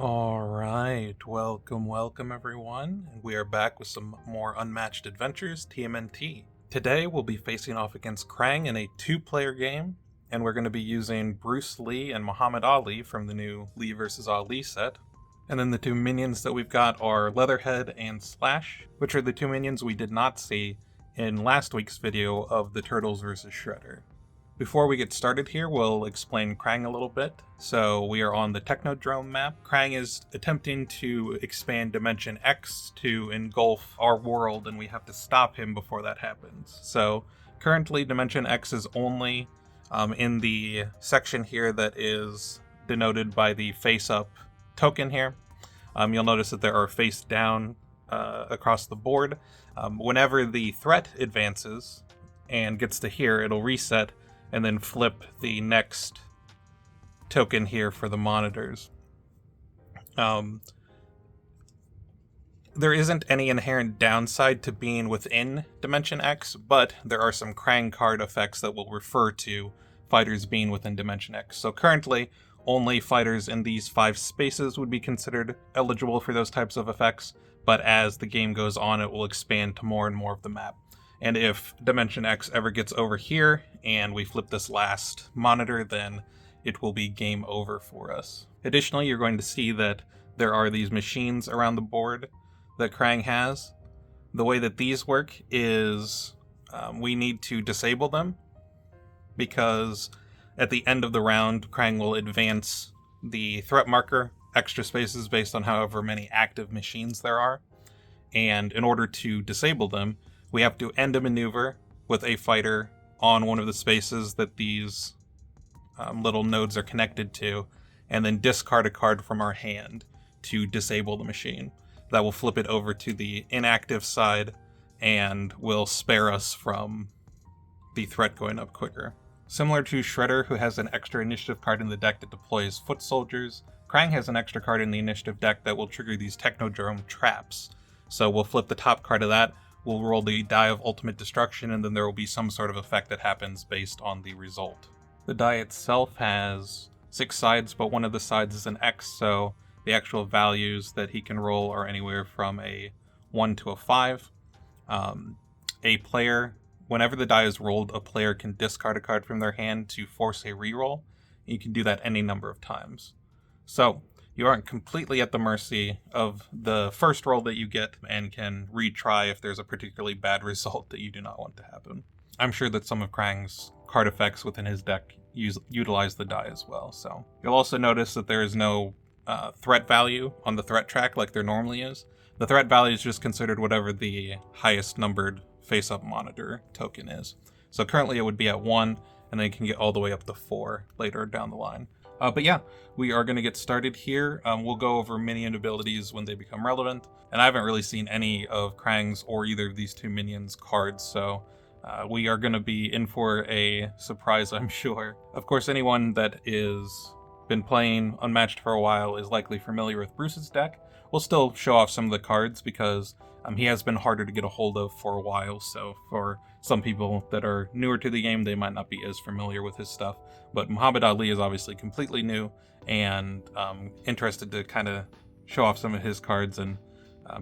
Alright, welcome everyone. And we are back with some more Unmatched Adventures, TMNT. Today we'll be facing off against Krang in a 2-player game, and we're going to be using Bruce Lee and Muhammad Ali from the new Lee vs. Ali set. And then the two minions that we've got are Leatherhead and Slash, which are the two minions we did not see in last week's video of the Turtles vs. Shredder. Before we get started here, we'll explain Krang a little bit. So we are on the Technodrome map. Krang is attempting to expand Dimension X to engulf our world, and we have to stop him before that happens. So currently Dimension X is only in the section here that is denoted by the face-up token here. You'll notice that there are face-down across the board. Whenever the threat advances and gets to here, it'll reset and then flip the next token here for the monitors. There isn't any inherent downside to being within Dimension X, but there are some Krang card effects that will refer to fighters being within Dimension X. So currently, only fighters in these 5 spaces would be considered eligible for those types of effects, but as the game goes on, it will expand to more and more of the map. And if Dimension X ever gets over here and we flip this last monitor, then it will be game over for us. Additionally, you're going to see that there are these machines around the board that Krang has. The way that these work is we need to disable them, because at the end of the round, Krang will advance the threat marker extra spaces based on however many active machines there are. And in order to disable them, we have to end a maneuver with a fighter on one of the spaces that these little nodes are connected to, and then discard a card from our hand to disable the machine. That will flip it over to the inactive side and will spare us from the threat going up quicker. Similar to Shredder, who has an extra initiative card in the deck that deploys foot soldiers, Krang has an extra card in the initiative deck that will trigger these Technodrome traps. So we'll flip the top card of that, we'll roll the die of ultimate destruction, and then there will be some sort of effect that happens based on the result. The die itself has 6 sides, but one of the sides is an X, so the actual values that he can roll are anywhere from a 1 to a 5. A player, whenever the die is rolled, a player can discard a card from their hand to force a reroll. You can do that any number of times. So you aren't completely at the mercy of the first roll that you get and can retry if there's a particularly bad result that you do not want to happen. I'm sure that some of Krang's card effects within his deck utilize the die as well. So you'll also notice that there is no threat value on the threat track like there normally is. The threat value is just considered whatever the highest numbered face-up monitor token is. So currently it would be at 1, and then it can get all the way up to 4 later down the line. But yeah, we are going to get started here. We'll go over minion abilities when they become relevant. And I haven't really seen any of Krang's or either of these two minions' cards, so we are going to be in for a surprise, I'm sure. Of course, anyone that is been playing Unmatched for a while is likely familiar with Bruce's deck. We'll still show off some of the cards because he has been harder to get a hold of for a while, so for some people that are newer to the game, they might not be as familiar with his stuff. But Muhammad Ali is obviously completely new, and interested to kind of show off some of his cards and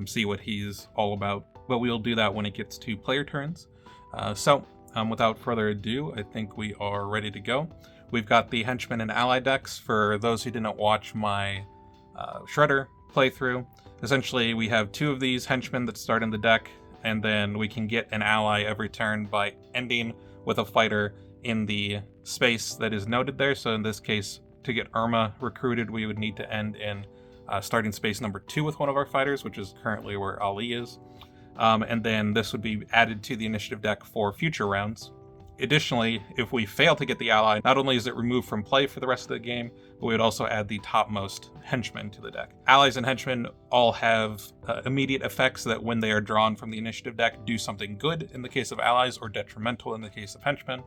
see what he's all about. But we'll do that when it gets to player turns. So without further ado, I think we are ready to go. We've got the Henchman and Ally decks. For those who didn't watch my Shredder playthrough, essentially we have 2 of these henchmen that start in the deck, and then we can get an ally every turn by ending with a fighter in the space that is noted there. So in this case, to get Irma recruited, we would need to end in starting space number 2 with one of our fighters, which is currently where Ali is. And then this would be added to the initiative deck for future rounds. Additionally, if we fail to get the ally, not only is it removed from play for the rest of the game, but we would also add the topmost henchmen to the deck. Allies and henchmen all have immediate effects that when they are drawn from the initiative deck do something good in the case of allies or detrimental in the case of henchmen.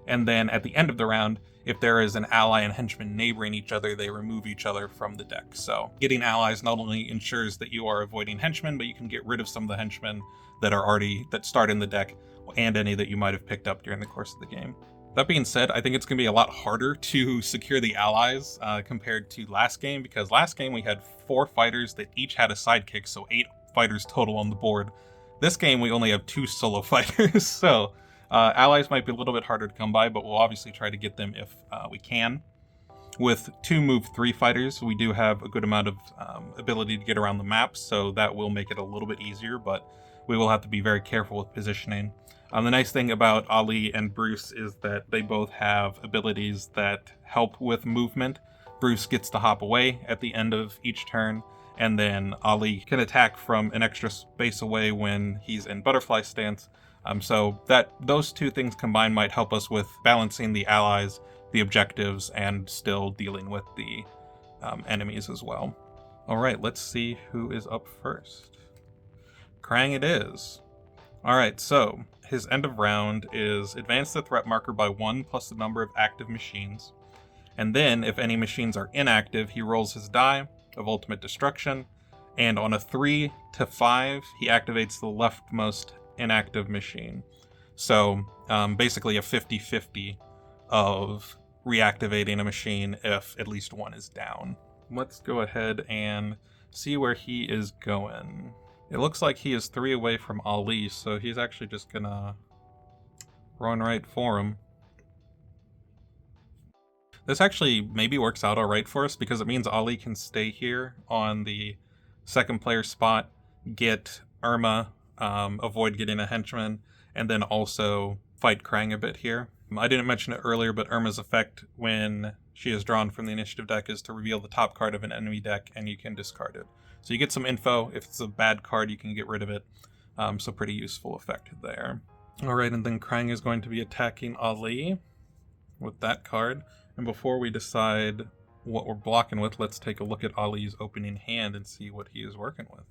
And then at the end of the round, if there is an ally and henchman neighboring each other, they remove each other from the deck. So getting allies not only ensures that you are avoiding henchmen, but you can get rid of some of the henchmen that start in the deck, and any that you might have picked up during the course of the game. That being said, I think it's going to be a lot harder to secure the allies compared to last game, because last game we had 4 fighters that each had a sidekick, so 8 fighters total on the board. This game we only have 2 solo fighters, so allies might be a little bit harder to come by, but we'll obviously try to get them if we can. With 2 move 3 fighters, we do have a good amount of ability to get around the map, so that will make it a little bit easier, but we will have to be very careful with positioning. The nice thing about Ali and Bruce is that they both have abilities that help with movement. Bruce gets to hop away at the end of each turn, and then Ali can attack from an extra space away when he's in butterfly stance. So those 2 things combined might help us with balancing the allies, the objectives, and still dealing with the enemies as well. All right, let's see who is up first. Krang it is. All right, so his end of round is advance the threat marker by 1 plus the number of active machines. And then, if any machines are inactive, he rolls his die of ultimate destruction. And on a 3 to 5, he activates the leftmost inactive machine. So basically a 50-50 of reactivating a machine if at least one is down. Let's go ahead and see where he is going. It looks like he is 3 away from Ali, so he's actually just gonna run right for him. This actually maybe works out alright for us, because it means Ali can stay here on the second player spot, get Irma, avoid getting a henchman, and then also fight Krang a bit here. I didn't mention it earlier, but Irma's effect when she is drawn from the initiative deck is to reveal the top card of an enemy deck, and you can discard it. So you get some info. If it's a bad card, you can get rid of it. So pretty useful effect there. Alright, and then Krang is going to be attacking Ali with that card. And before we decide what we're blocking with, let's take a look at Ali's opening hand and see what he is working with.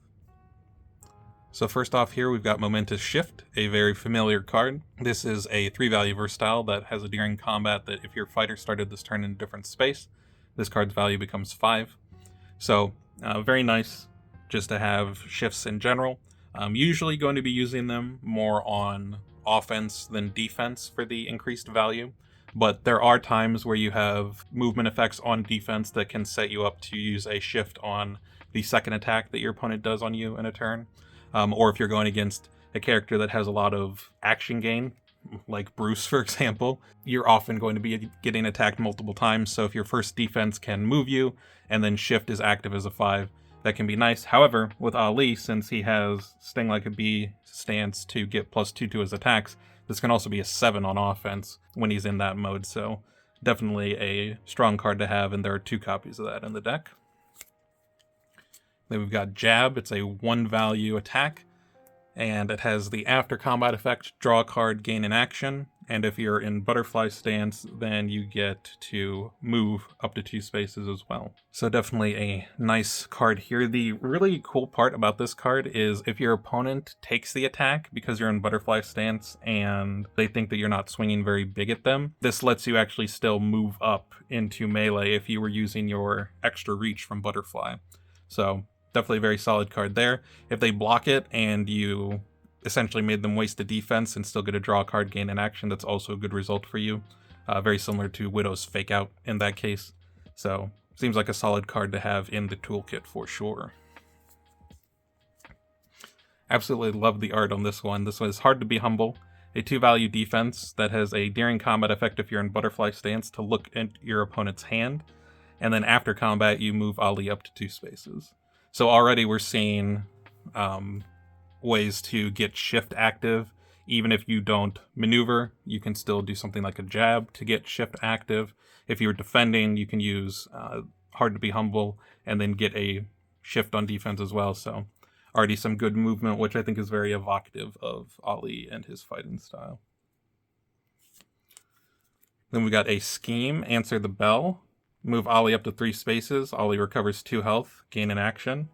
So first off here, we've got Momentous Shift, a very familiar card. This is a 3-value versatile that has a during combat that if your fighter started this turn in a different space, this card's value becomes 5. So very nice just to have shifts in general. I'm usually going to be using them more on offense than defense for the increased value, but there are times where you have movement effects on defense that can set you up to use a shift on the second attack that your opponent does on you in a turn. Or if you're going against a character that has a lot of action gain, like Bruce, for example, you're often going to be getting attacked multiple times. So if your first defense can move you, and then shift is active as a 5, that can be nice. However, with Ali, since he has Sting Like a Bee stance to get +2 to his attacks, this can also be a 7 on offense when he's in that mode. So definitely a strong card to have, and there are 2 copies of that in the deck. Then we've got Jab. It's a 1-value attack, and it has the after combat effect, draw a card, gain an action, and if you're in butterfly stance, then you get to move up to 2 spaces as well. So definitely a nice card here. The really cool part about this card is if your opponent takes the attack because you're in butterfly stance and they think that you're not swinging very big at them, this lets you actually still move up into melee if you were using your extra reach from butterfly. So definitely a very solid card there. If they block it and you essentially made them waste the defense and still get a draw card, gain an action, that's also a good result for you. Very similar to Widow's Fake Out in that case. So seems like a solid card to have in the toolkit for sure. Absolutely love the art on this one. This one is Hard to Be Humble, a 2-value defense that has a during combat effect if you're in butterfly stance to look at your opponent's hand, and then after combat you move Ali up to 2 spaces. So already we're seeing ways to get shift active. Even if you don't maneuver, you can still do something like a jab to get shift active. If you're defending, you can use Hard to Be Humble and then get a shift on defense as well. So already some good movement, which I think is very evocative of Ali and his fighting style. Then we got a Scheme, Answer the Bell. Move Ali up to 3 spaces. Ali recovers 2 health, gain an action.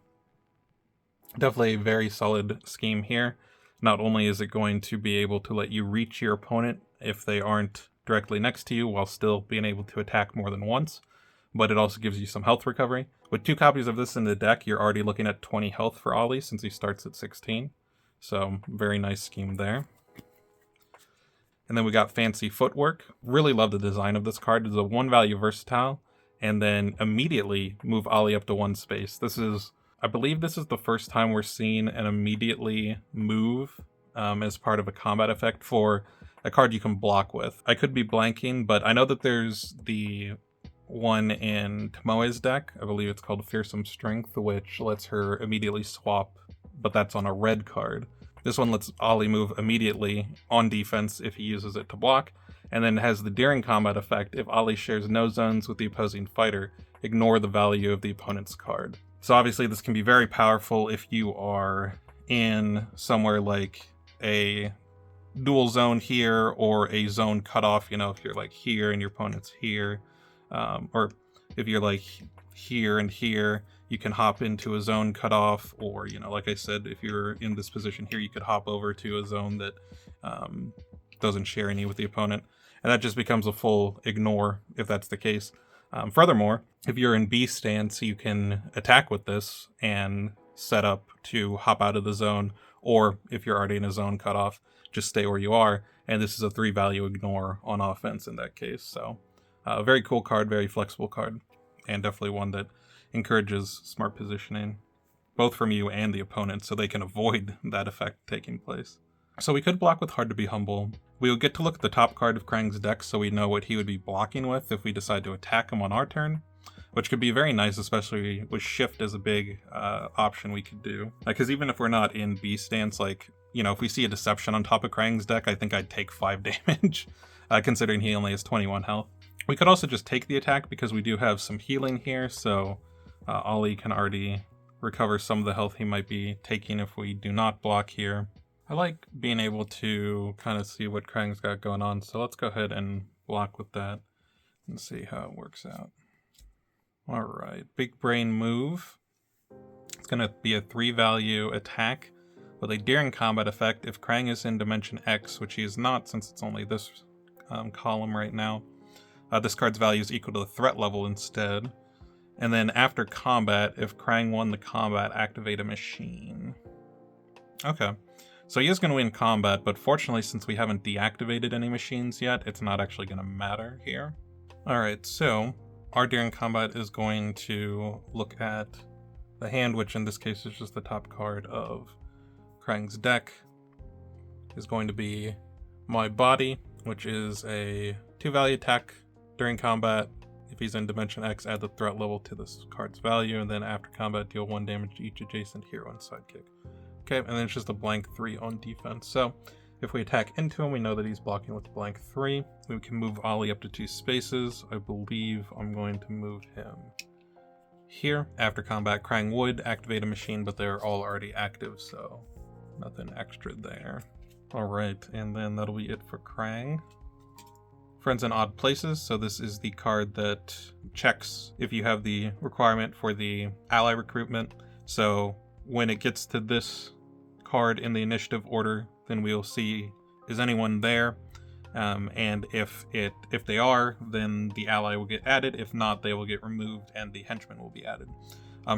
Definitely a very solid scheme here. Not only is it going to be able to let you reach your opponent if they aren't directly next to you while still being able to attack more than once, but it also gives you some health recovery. With 2 copies of this in the deck, you're already looking at 20 health for Ali since he starts at 16. So very nice scheme there. And then we got Fancy Footwork. Really love the design of this card. It's a 1-value versatile, and then immediately move Ollie up to 1 space. I believe this is the first time we're seeing an immediately move as part of a combat effect for a card you can block with. I could be blanking, but I know that there's the one in Tomoe's deck. I believe it's called Fearsome Strength, which lets her immediately swap, but that's on a red card. This one lets Ollie move immediately on defense if he uses it to block, and then has the during combat effect. If Ollie shares no zones with the opposing fighter, ignore the value of the opponent's card. So obviously this can be very powerful if you are in somewhere like a dual zone here or a zone cutoff, if you're like here and your opponent's here, or if you're like here and here, you can hop into a zone cutoff, or like I said, if you're in this position here, you could hop over to a zone that doesn't share any with the opponent, and that just becomes a full ignore if that's the case. Furthermore, if you're in B stance, you can attack with this and set up to hop out of the zone, or if you're already in a zone cutoff, just stay where you are, and this is a 3-value ignore on offense in that case. So very cool card, very flexible card, and definitely one that encourages smart positioning, both from you and the opponent, so they can avoid that effect taking place. So we could block with Hard to Be Humble. We'll get to look at the top card of Krang's deck so we know what he would be blocking with if we decide to attack him on our turn, which could be very nice, especially with Shift as a big option we could do. Because even if we're not in B stance, if we see a Deception on top of Krang's deck, I think I'd take 5 damage, considering he only has 21 health. We could also just take the attack because we do have some healing here, so Ollie can already recover some of the health he might be taking if we do not block here. I like being able to kind of see what Krang's got going on, so let's go ahead and block with that and see how it works out. Alright, Big Brain move. It's going to be a 3-value attack with a during combat effect if Krang is in Dimension X, which he is not since it's only this column right now. This card's value is equal to the threat level instead. And then after combat, if Krang won the combat, activate a machine. Okay, so he is going to win combat, but fortunately since we haven't deactivated any machines yet, it's not actually going to matter here. Alright, so our during combat is going to look at the hand, which in this case is just the top card of Krang's deck. Is going to be My Body, which is a 2-value attack during combat. If he's in Dimension X, add the threat level to this card's value, and then after combat, deal 1 damage to each adjacent hero and sidekick. Okay, and then it's just a blank 3 on defense. So if we attack into him, we know that he's blocking with blank 3. We can move Ollie up to 2 spaces. I believe I'm going to move him here. After combat, Krang would activate a machine, but they're all already active, so nothing extra there. Alright, and then that'll be it for Krang. Friends in Odd Places, so this is the card that checks if you have the requirement for the ally recruitment. So when it gets to this card in the initiative order, then we'll see, is anyone there? And if they are, then the ally will get added. If not, they will get removed and the henchman will be added.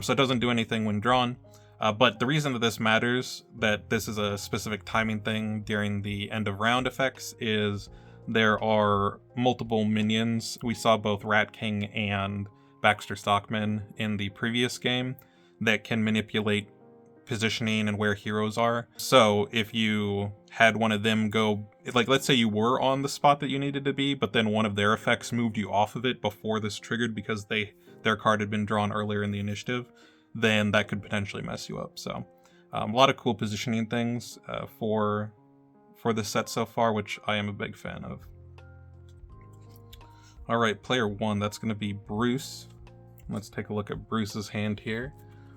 So it doesn't do anything when drawn. But the reason that this matters, that this is a specific timing thing during the end of round effects, is there are multiple minions. We saw both Rat King and Baxter Stockman in the previous game that can manipulate positioning and where heroes are. So if you had one of them go, let's say you were on the spot that you needed to be, but then one of their effects moved you off of it before this triggered because their card had been drawn earlier in the initiative, then that could potentially mess you up. So a lot of cool positioning things for this set so far, which I am a big fan of. Alright, player 1, that's going to be Bruce. Let's take a look at Bruce's hand here.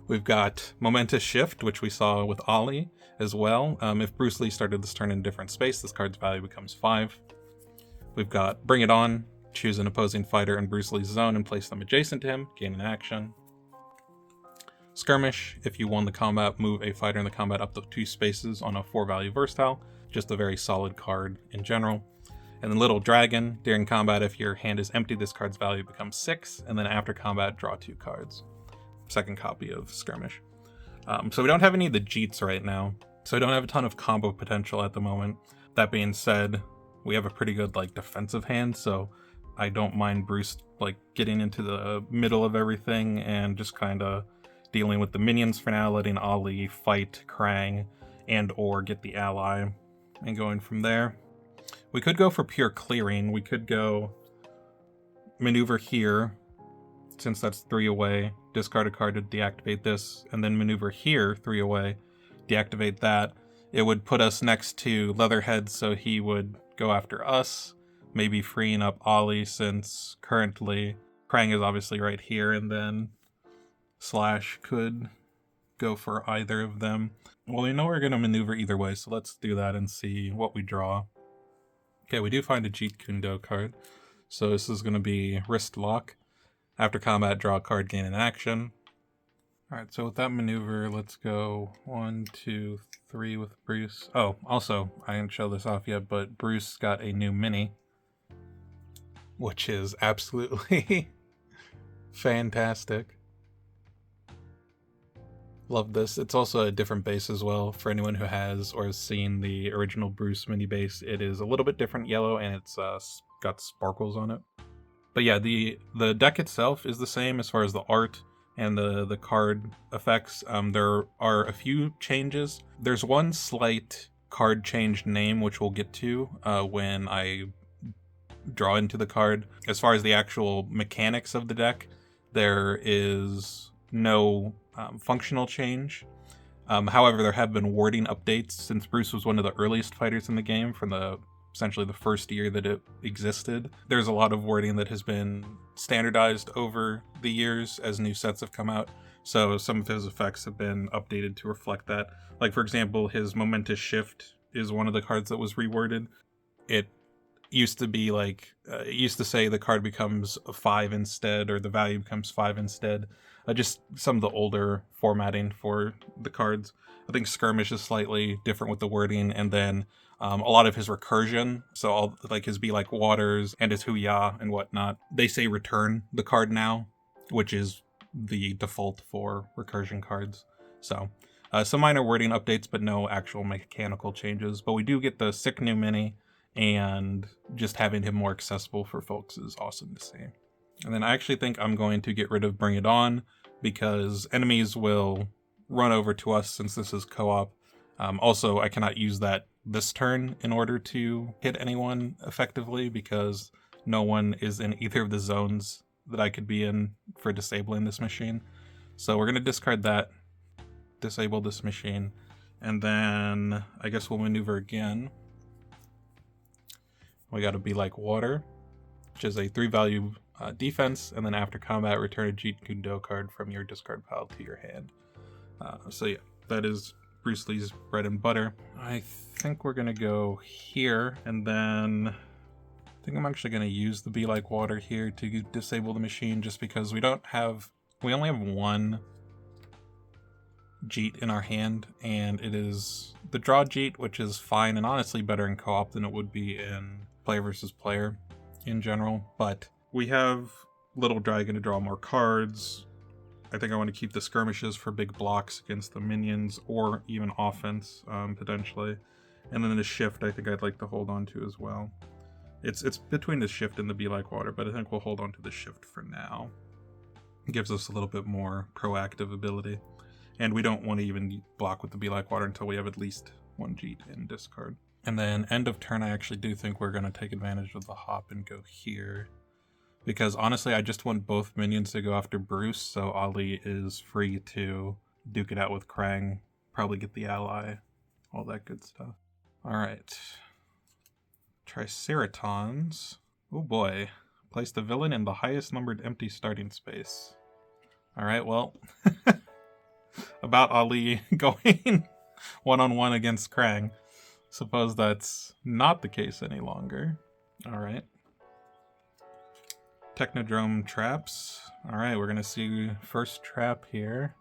We've got Momentous Shift, which we saw with Ollie as well. If Bruce Lee started this turn in a different space, this card's value becomes 5. We've got Bring It On. Choose an opposing fighter in Bruce Lee's zone and place them adjacent to him. Gain an action. Skirmish. If you won the combat, move a fighter in the combat up to 2 spaces on a 4-value versatile. Just a very solid card in general. And then Little Dragon. During combat, if your hand is empty, this card's value becomes 6. And then after combat, draw 2 cards. Second copy of Skirmish. So we don't have any of the Jeets right now. So I don't have a ton of combo potential at the moment. That being said, we have a pretty good like defensive hand, so I don't mind Bruce like getting into the middle of everything and just kind of dealing with the minions for now, letting Ollie fight Krang and or get the ally and going from there. We could go for pure clearing. We could go maneuver here, since that's 3 away, discard a card to deactivate this, and then maneuver here 3 away, deactivate that. It would put us next to Leatherhead, so he would go after us, maybe freeing up Ollie, since currently Krang is obviously right here, and then Slash could go for either of them. Well, we know we're going to maneuver either way, so let's do that and see what we draw. Okay, we do find a Jeet Kune Do card, so this is going to be Wrist Lock. After combat, draw a card, gain an action. Alright, so with that maneuver, let's go 1, 2, 3 with Bruce. Oh, also, I didn't show this off yet, but Bruce got a new mini, which is absolutely fantastic. Love this. It's also a different base as well. For anyone who has or has seen the original Bruce mini base, it is a little bit different yellow, and it's got sparkles on it. But yeah, the deck itself is the same as far as the art and the card effects. There are a few changes. There's one slight card change name, which we'll get to when I draw into the card. As far as the actual mechanics of the deck, there is no functional change. However, there have been wording updates since Bruce was one of the earliest fighters in the game from essentially the first year that it existed. There's a lot of wording that has been standardized over the years as new sets have come out. So some of his effects have been updated to reflect that. Like, for example, his Momentous Shift is one of the cards that was reworded. It used to be like, it used to say the card becomes a 5 instead, or the value becomes 5 instead. Just some of the older formatting for the cards. I think Skirmish is slightly different with the wording, and then a lot of his recursion, so all like his Be Like Waters and his Hu-Ya and whatnot, they say return the card now, which is the default for recursion cards. So some minor wording updates, but no actual mechanical changes. But we do get the sick new mini, and just having him more accessible for folks is awesome to see. And then I actually think I'm going to get rid of Bring It On, because enemies will run over to us since this is co-op. Also, I cannot use that this turn in order to hit anyone effectively, because no one is in either of the zones that I could be in for disabling this machine. So we're going to discard that, disable this machine, and then I guess we'll maneuver again. We got to Be Like Water, which is a 3-value defense, and then after combat, return a Jeet Kune Do card from your discard pile to your hand. So yeah, that is Bruce Lee's bread and butter. I think we're gonna go here, and then I think I'm actually gonna use the Be Like Water here to disable the machine, just because we only have one Jeet in our hand, and it is the draw Jeet, which is fine and honestly better in co-op than it would be in player versus player in general. But we have Little Dragon to draw more cards. I think I want to keep the skirmishes for big blocks against the minions, or even offense, potentially. And then the shift I think I'd like to hold on to as well. It's between the shift and the Be Like Water, but I think we'll hold on to the shift for now. It gives us a little bit more proactive ability. And we don't want to even block with the Be Like Water until we have at least one Jeet in discard. And then end of turn, I actually do think we're going to take advantage of the hop and go here. Because honestly, I just want both minions to go after Bruce, so Ollie is free to duke it out with Krang, probably get the ally, all that good stuff. Alright. Triceratons. Oh boy. Place the villain in the highest numbered empty starting space. Alright, well. About Ali going one-on-one against Krang. Suppose that's not the case any longer. Alright. Technodrome traps. Alright, we're gonna see first trap here.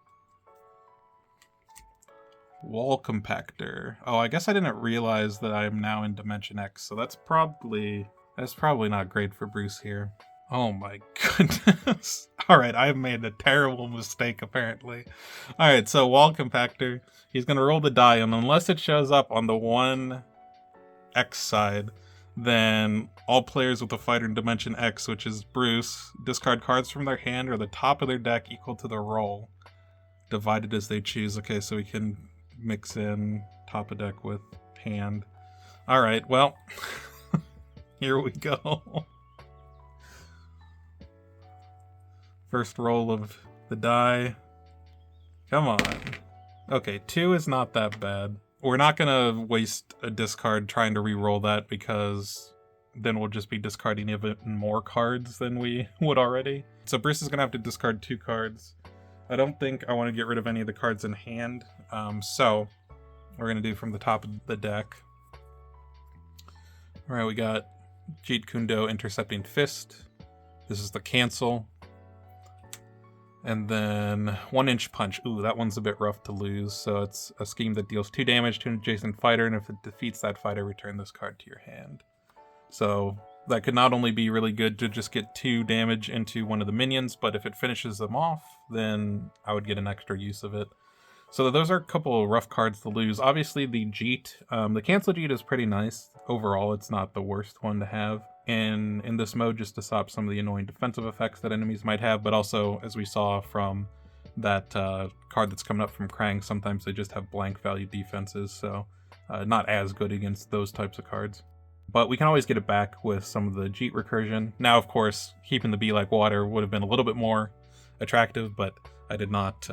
Wall compactor. Oh, I guess I didn't realize that I'm now in Dimension X, so that's probably not great for Bruce here. Oh my goodness. Alright, I've made a terrible mistake apparently. Alright, so wall compactor. He's gonna roll the die, and unless it shows up on the one X side, then all players with a fighter in Dimension X, which is Bruce, discard cards from their hand or the top of their deck equal to their roll, divided as they choose. Okay, so we can mix in top of deck with hand. Alright, well, here we go. First roll of the die. Come on. Okay, 2 is not that bad. We're not gonna waste a discard trying to re-roll that because then we'll just be discarding even more cards than we would already. So Bruce is gonna have to discard 2 cards. I don't think I want to get rid of any of the cards in hand. So we're gonna do from the top of the deck. Alright, we got Jeet Kune Do Intercepting Fist. This is the cancel. And then 1-inch punch. Ooh, that one's a bit rough to lose. So it's a scheme that deals 2 damage to an adjacent fighter, and if it defeats that fighter, return this card to your hand. So that could not only be really good to just get 2 damage into one of the minions, but if it finishes them off, then I would get an extra use of it. So those are a couple of rough cards to lose. Obviously the Jeet, the cancel Jeet is pretty nice. Overall, it's not the worst one to have in this mode, just to stop some of the annoying defensive effects that enemies might have, but also, as we saw from that card that's coming up from Krang, sometimes they just have blank value defenses, so not as good against those types of cards. But we can always get it back with some of the Jeet recursion. Now, of course, keeping the Be Like Water would have been a little bit more attractive, but I did not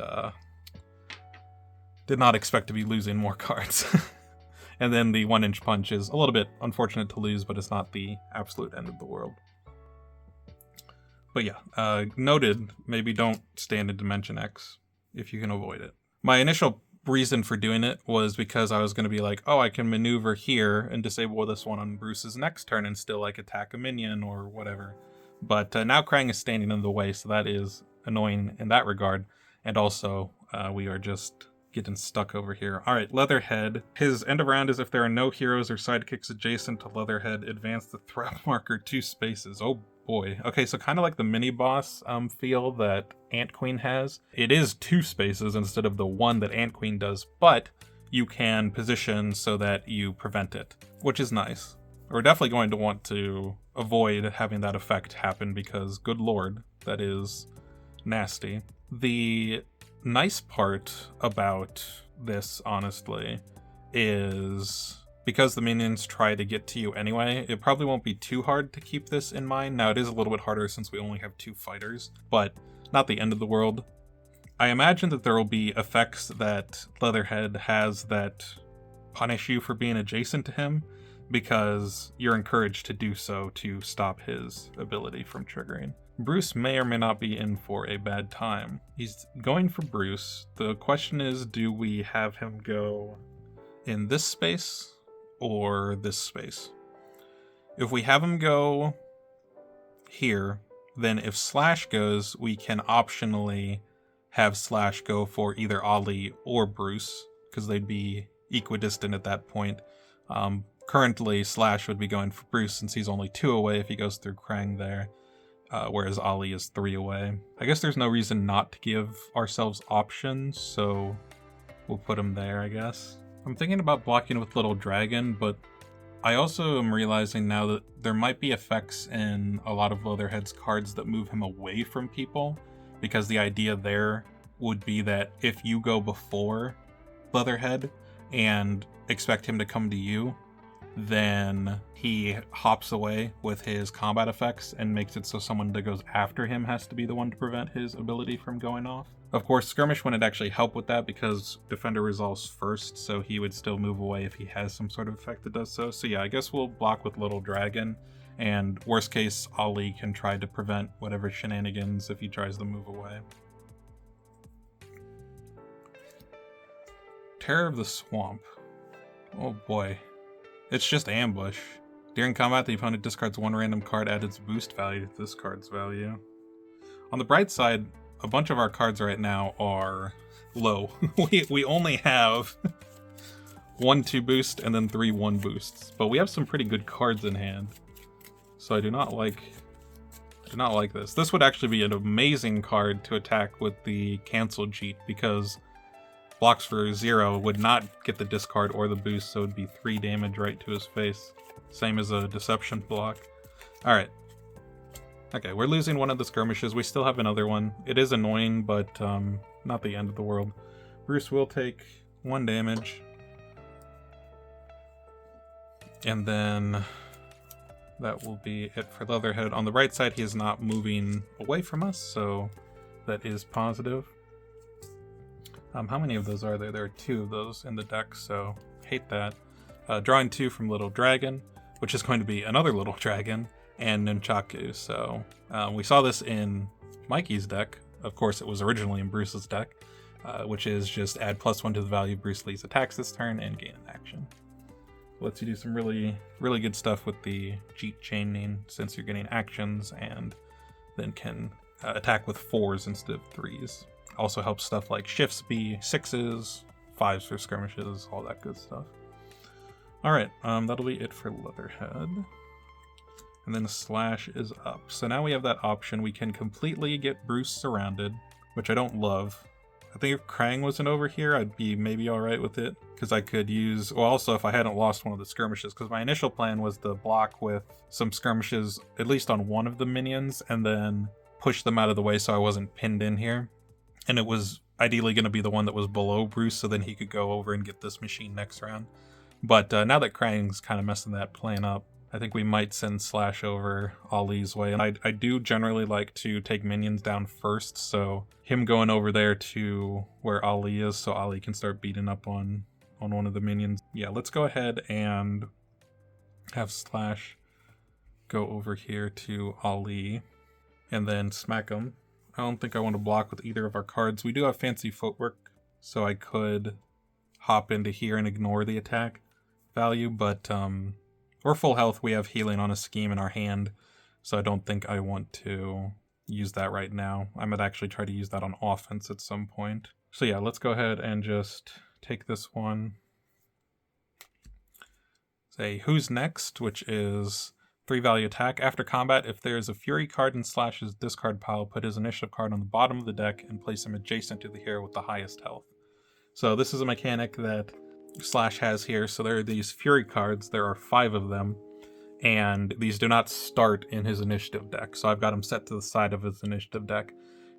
expect to be losing more cards. And then the 1-inch punch is a little bit unfortunate to lose, but it's not the absolute end of the world. But yeah, noted, maybe don't stand in Dimension X if you can avoid it. My initial reason for doing it was because I was going to be like, oh, I can maneuver here and disable this one on Bruce's next turn and still like attack a minion or whatever. But now Krang is standing in the way, so that is annoying in that regard. And also, we are just getting stuck over here. Alright, Leatherhead. His end of round is if there are no heroes or sidekicks adjacent to Leatherhead, advance the threat marker 2 spaces. Oh boy. Okay, so kind of like the mini-boss feel that Ant Queen has. It is 2 spaces instead of the 1 that Ant Queen does, but you can position so that you prevent it, which is nice. We're definitely going to want to avoid having that effect happen because, good lord, that is nasty. The nice part about this, honestly, is because the minions try to get to you anyway, it probably won't be too hard to keep this in mind. Now, it is a little bit harder since we only have 2 fighters, but not the end of the world. I imagine that there will be effects that Leatherhead has that punish you for being adjacent to him, because you're encouraged to do so to stop his ability from triggering. Bruce may or may not be in for a bad time. He's going for Bruce. The question is, do we have him go in this space or this space? If we have him go here, then if Slash goes, we can optionally have Slash go for either Ollie or Bruce, because they'd be equidistant at that point. Currently, Slash would be going for Bruce since he's only 2 away if he goes through Krang there. Whereas Ollie is 3 away. I guess there's no reason not to give ourselves options, so we'll put him there, I guess. I'm thinking about blocking with Little Dragon, but I also am realizing now that there might be effects in a lot of Leatherhead's cards that move him away from people, because the idea there would be that if you go before Leatherhead and expect him to come to you, then he hops away with his combat effects and makes it so someone that goes after him has to be the one to prevent his ability from going off. Of course, Skirmish wouldn't actually help with that because Defender resolves first, so he would still move away if he has some sort of effect that does so. So yeah, I guess we'll block with Little Dragon, and worst case, Ollie can try to prevent whatever shenanigans if he tries to move away. Terror of the Swamp. Oh boy. It's just ambush. During combat, the opponent discards 1 random card, adds its boost value to this card's value. On the bright side, a bunch of our cards right now are low. we only have 1-2 boost and then 3-1 boosts, but we have some pretty good cards in hand. So I do not like this. This would actually be an amazing card to attack with the cancel Jeet, because blocks for 0 would not get the discard or the boost, so it would be 3 damage right to his face. Same as a deception block. Alright. Okay, we're losing one of the skirmishes. We still have another one. It is annoying, but not the end of the world. Bruce will take 1 damage. And then that will be it for Leatherhead. On the right side, he is not moving away from us, so that is positive. How many of those are there? There are 2 of those in the deck, so hate that. Drawing 2 from Little Dragon, which is going to be another Little Dragon, and Nunchaku. So we saw this in Mikey's deck. Of course, it was originally in Bruce's deck, which is just add +1 to the value of Bruce Lee's attacks this turn and gain an action. Lets you do some really good stuff with the Jeet chaining, since you're getting actions, and then can attack with 4s instead of 3s. Also helps stuff like shifts be 6s, 5s for skirmishes, all that good stuff. Alright, that'll be it for Leatherhead. And then Slash is up. So now we have that option. We can completely get Bruce surrounded, which I don't love. I think if Krang wasn't over here, I'd be maybe alright with it. Because I could use... Well, also if I hadn't lost one of the skirmishes. Because my initial plan was to block with some skirmishes, at least on one of the minions, and then push them out of the way so I wasn't pinned in here. And it was ideally going to be the one that was below Bruce, so then he could go over and get this machine next round. But now that Krang's kind of messing that plan up, I think we might send Slash over Ali's way. And I do generally like to take minions down first, so him going over there to where Ali is, so Ali can start beating up on one of the minions. Yeah, let's go ahead and have Slash go over here to Ali and then smack him. I don't think I want to block with either of our cards. We do have fancy footwork, so I could hop into here and ignore the attack value, but we're full health. We have healing on a scheme in our hand, so I don't think I want to use that right now. I might actually try to use that on offense at some point. So yeah, let's go ahead and just take this one. Say who's next, which is 3-value attack. After combat, if there is a Fury card in Slash's discard pile, put his initiative card on the bottom of the deck and place him adjacent to the hero with the highest health. So this is a mechanic that Slash has here. So there are these Fury cards. There are 5 of them, and these do not start in his initiative deck. So I've got him set to the side of his initiative deck.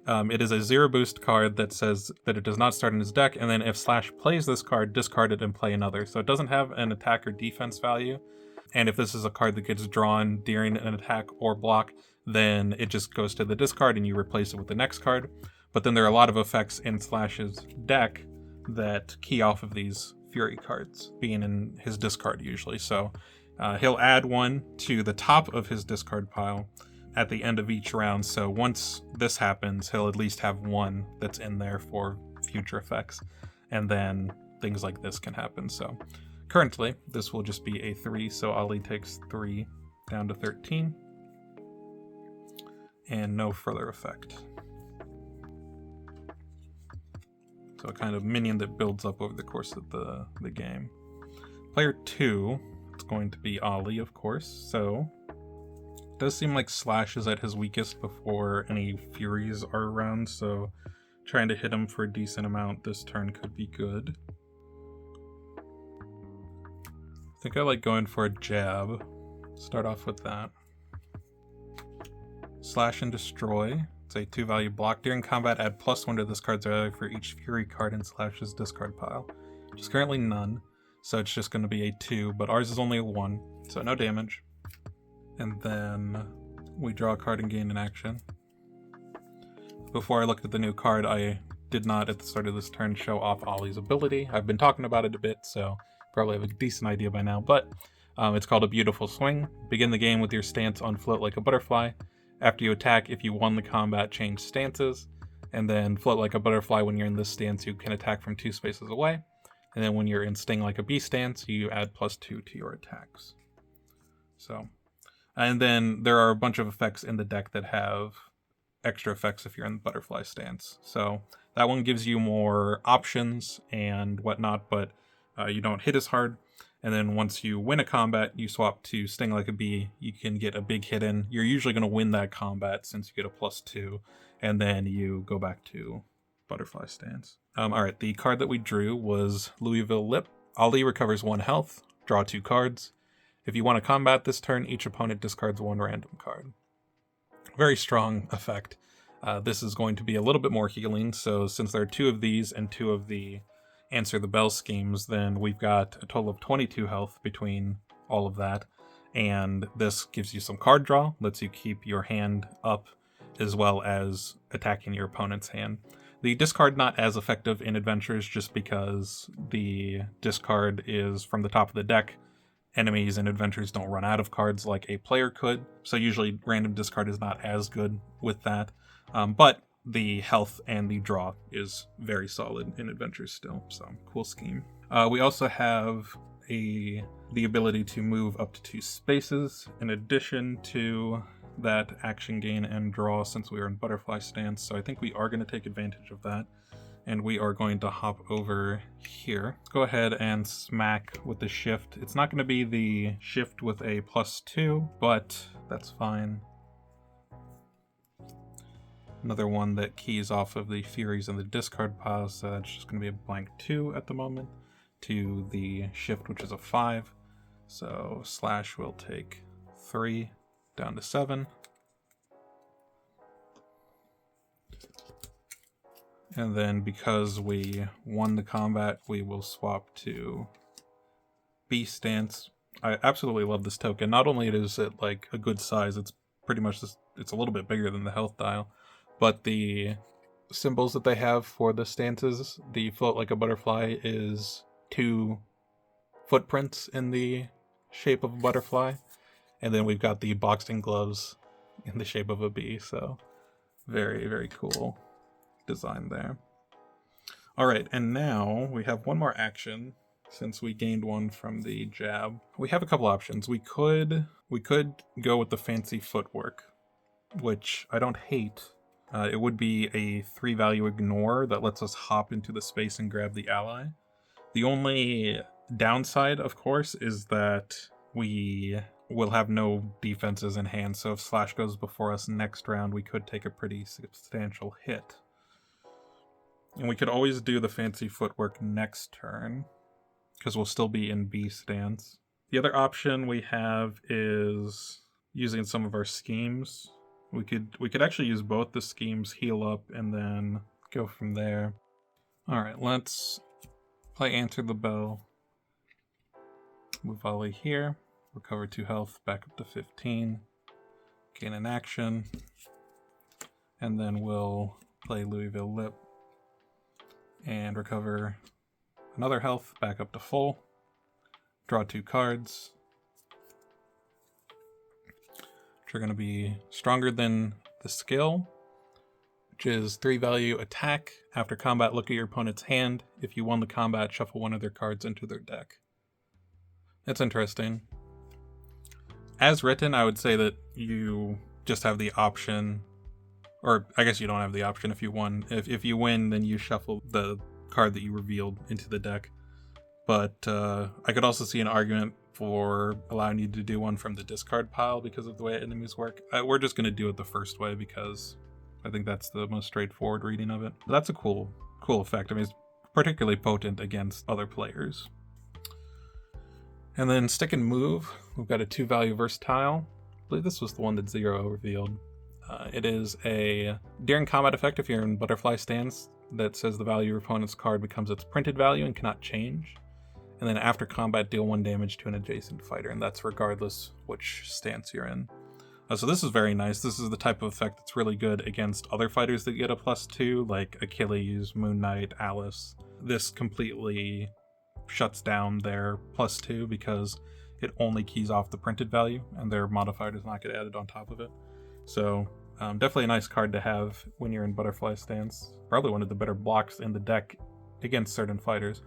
It is a 0 boost card that says that it does not start in his deck, and then if Slash plays this card, discard it and play another. So it doesn't have an attack or defense value. And if this is a card that gets drawn during an attack or block, then it just goes to the discard and you replace it with the next card. But then there are a lot of effects in Slash's deck that key off of these Fury cards, being in his discard usually. So he'll add 1 to the top of his discard pile at the end of each round. So once this happens, he'll at least have 1 that's in there for future effects. And then things like this can happen. So currently, this will just be a 3, so Ali takes 3 down to 13. And no further effect. So a kind of minion that builds up over the course of the game. Player 2, it's going to be Ali, of course, so it does seem like Slash is at his weakest before any Furies are around, so trying to hit him for a decent amount this turn could be good. I think I like going for a jab. Start off with that. Slash and Destroy. It's a 2-value block. During combat, add +1 to this card's value for each Fury card in Slash's discard pile, which is currently none, so it's just going to be a 2, but ours is only a 1, so no damage. And then we draw a card and gain an action. Before I looked at the new card, I did not, at the start of this turn, show off Ali's ability. I've been talking about it a bit, so probably have a decent idea by now, but it's called a Beautiful Swing. Begin the game with your stance on Float Like a Butterfly. After you attack, if you won the combat, change stances, and then Float Like a Butterfly. When you're in this stance, you can attack from 2 spaces away, and then when you're in Sting Like a Bee stance, you add +2 to your attacks. So, and then there are a bunch of effects in the deck that have extra effects if you're in the butterfly stance. So that one gives you more options and whatnot, but you don't hit as hard. And then once you win a combat, you swap to Sting Like a Bee. You can get a big hit in. You're usually going to win that combat since you get a +2. And then you go back to Butterfly Stance. Alright, the card that we drew was Louisville Lip. Ali recovers 1 health, draw 2 cards. If you want to combat this turn, each opponent discards 1 random card. Very strong effect. This is going to be a little bit more healing, so since there are 2 of these and 2 of the Answer the Bell schemes, then we've got a total of 22 health between all of that. And this gives you some card draw, lets you keep your hand up, as well as attacking your opponent's hand. The discard not as effective in Adventures just because the discard is from the top of the deck. Enemies in Adventures don't run out of cards like a player could, so usually random discard is not as good with that. But the health and the draw is very solid in Adventures still, so cool scheme. We also have the ability to move up to 2 spaces in addition to that action gain and draw since we are in Butterfly Stance, so I think we are going to take advantage of that. And we are going to hop over here. Go ahead and smack with the shift. It's not going to be the shift with a +2, but that's fine. Another one that keys off of the Furies in the discard pile, so that's just going to be a blank 2 at the moment, to the shift, which is a 5. So slash will take 3 down to 7. And then because we won the combat, we will swap to B stance. I absolutely love this token. Not only is it like a good size, it's pretty much this, it's a little bit bigger than the health dial, but the symbols that they have for the stances, the float like a butterfly is 2 footprints in the shape of a butterfly, and then we've got the boxing gloves in the shape of a bee, so very, very cool design there. Alright, and now we have one more action since we gained one from the jab. We have a couple options. We could go with the fancy footwork, which I don't hate. It would be a 3-value ignore that lets us hop into the space and grab the ally. The only downside, of course, is that we will have no defenses in hand, so if Slash goes before us next round, we could take a pretty substantial hit. And we could always do the fancy footwork next turn, because we'll still be in B stance. The other option we have is using some of our schemes. We could actually use both the schemes, heal up, and then go from there. Alright, let's play Answer the Bell. Move volley here, recover 2 health, back up to 15, gain an action, and then we'll play Louisville Lip and recover another health, back up to full, draw 2 cards, which are going to be stronger than the skill, which is 3-value attack. After combat, look at your opponent's hand. If you won the combat, shuffle one of their cards into their deck. That's interesting. As written, I would say that you just have the option, or I guess you don't have the option if you won. If you win, then you shuffle the card that you revealed into the deck. But I could also see an argument for allowing you to do one from the discard pile because of the way enemies work. We're just going to do it the first way because I think that's the most straightforward reading of it. But that's a cool effect. I mean, it's particularly potent against other players. And then stick and move. We've got a 2-value versatile. I believe this was the one that Zero revealed. It is a during combat effect if you're in Butterfly Stance that says the value of your opponent's card becomes its printed value and cannot change. And then after combat, deal 1 damage to an adjacent fighter, and that's regardless which stance you're in. So this is very nice. This is the type of effect that's really good against other fighters that get a +2, like Achilles, Moon Knight, Alice. This completely shuts down their +2 because it only keys off the printed value, and their modifier does not get added on top of it. So definitely a nice card to have when you're in Butterfly Stance. Probably one of the better blocks in the deck against certain fighters.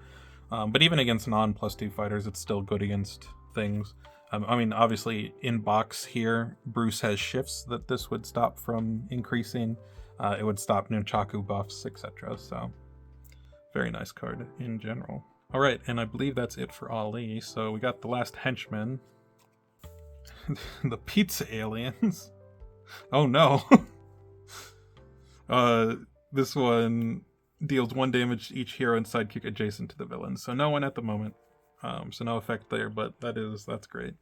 But even against non-+2 fighters, it's still good against things. I mean, obviously, in box here, Bruce has shifts that this would stop from increasing. It would stop Nunchaku buffs, etc. So, very nice card in general. Alright, and I believe that's it for Ali. So we got the last henchman. The pizza aliens. Oh no! This one Deals 1 damage to each hero and sidekick adjacent to the villain. So no one at the moment. So no effect there, but that's great.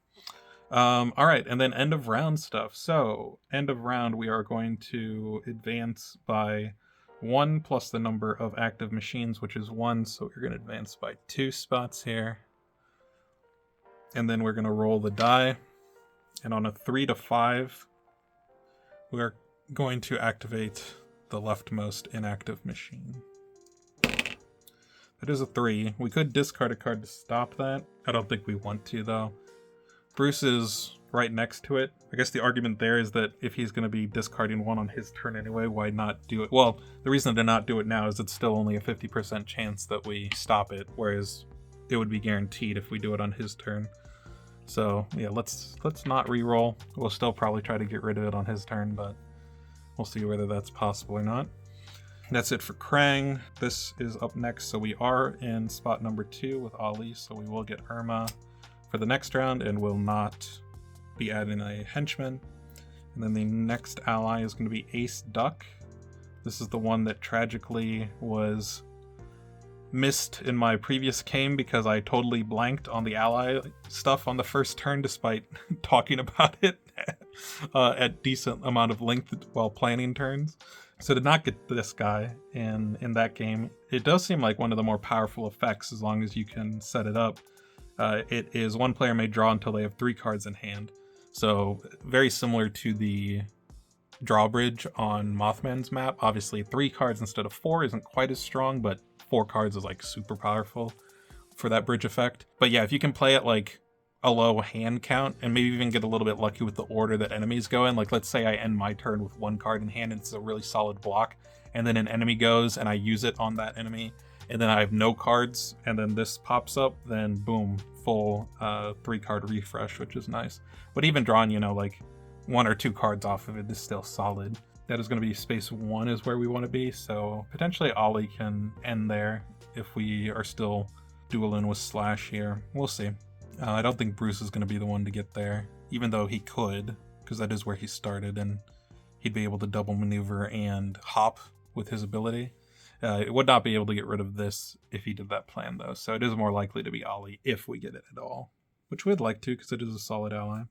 All right, and then end of round stuff. So end of round, we are going to advance by 1 plus the number of active machines, which is 1. So we're going to advance by 2 spots here. And then we're going to roll the die. And on a 3 to 5, we're going to activate the leftmost inactive machine. That is a 3. We could discard a card to stop that. I don't think we want to, though. Bruce is right next to it. I guess the argument there is that if he's going to be discarding 1 on his turn anyway, why not do it? Well, the reason to not do it now is it's still only a 50% chance that we stop it, whereas it would be guaranteed if we do it on his turn. So yeah, let's not re-roll. We'll still probably try to get rid of it on his turn, but we'll see whether that's possible or not. That's it for Krang. This is up next, so we are in spot number 2 with Ali, so we will get Irma for the next round and will not be adding a henchman. And then the next ally is going to be Ace Duck. This is the one that tragically was missed in my previous game because I totally blanked on the ally stuff on the first turn despite talking about it at decent amount of length while planning turns. So to not get this guy in that game, it does seem like one of the more powerful effects as long as you can set it up. It is 1 player may draw until they have 3 cards in hand. So very similar to the drawbridge on Mothman's map. Obviously 3 cards instead of 4 isn't quite as strong, but 4 cards is like super powerful for that bridge effect. But yeah, if you can play it like a low hand count and maybe even get a little bit lucky with the order that enemies go in, like let's say I end my turn with 1 card in hand and it's a really solid block, and then an enemy goes and I use it on that enemy, and then I have no cards and then this pops up, then boom, full 3-card refresh, which is nice. But even drawing, like 1 or 2 cards off of it is still solid. That is going to be space 1 is where we want to be, so potentially Ollie can end there if we are still dueling with Slash here. We'll see. I don't think Bruce is going to be the one to get there, even though he could, because that is where he started, and he'd be able to double maneuver and hop with his ability. It would not be able to get rid of this if he did that plan, though, so it is more likely to be Ollie if we get it at all, which we'd like to, because it is a solid ally.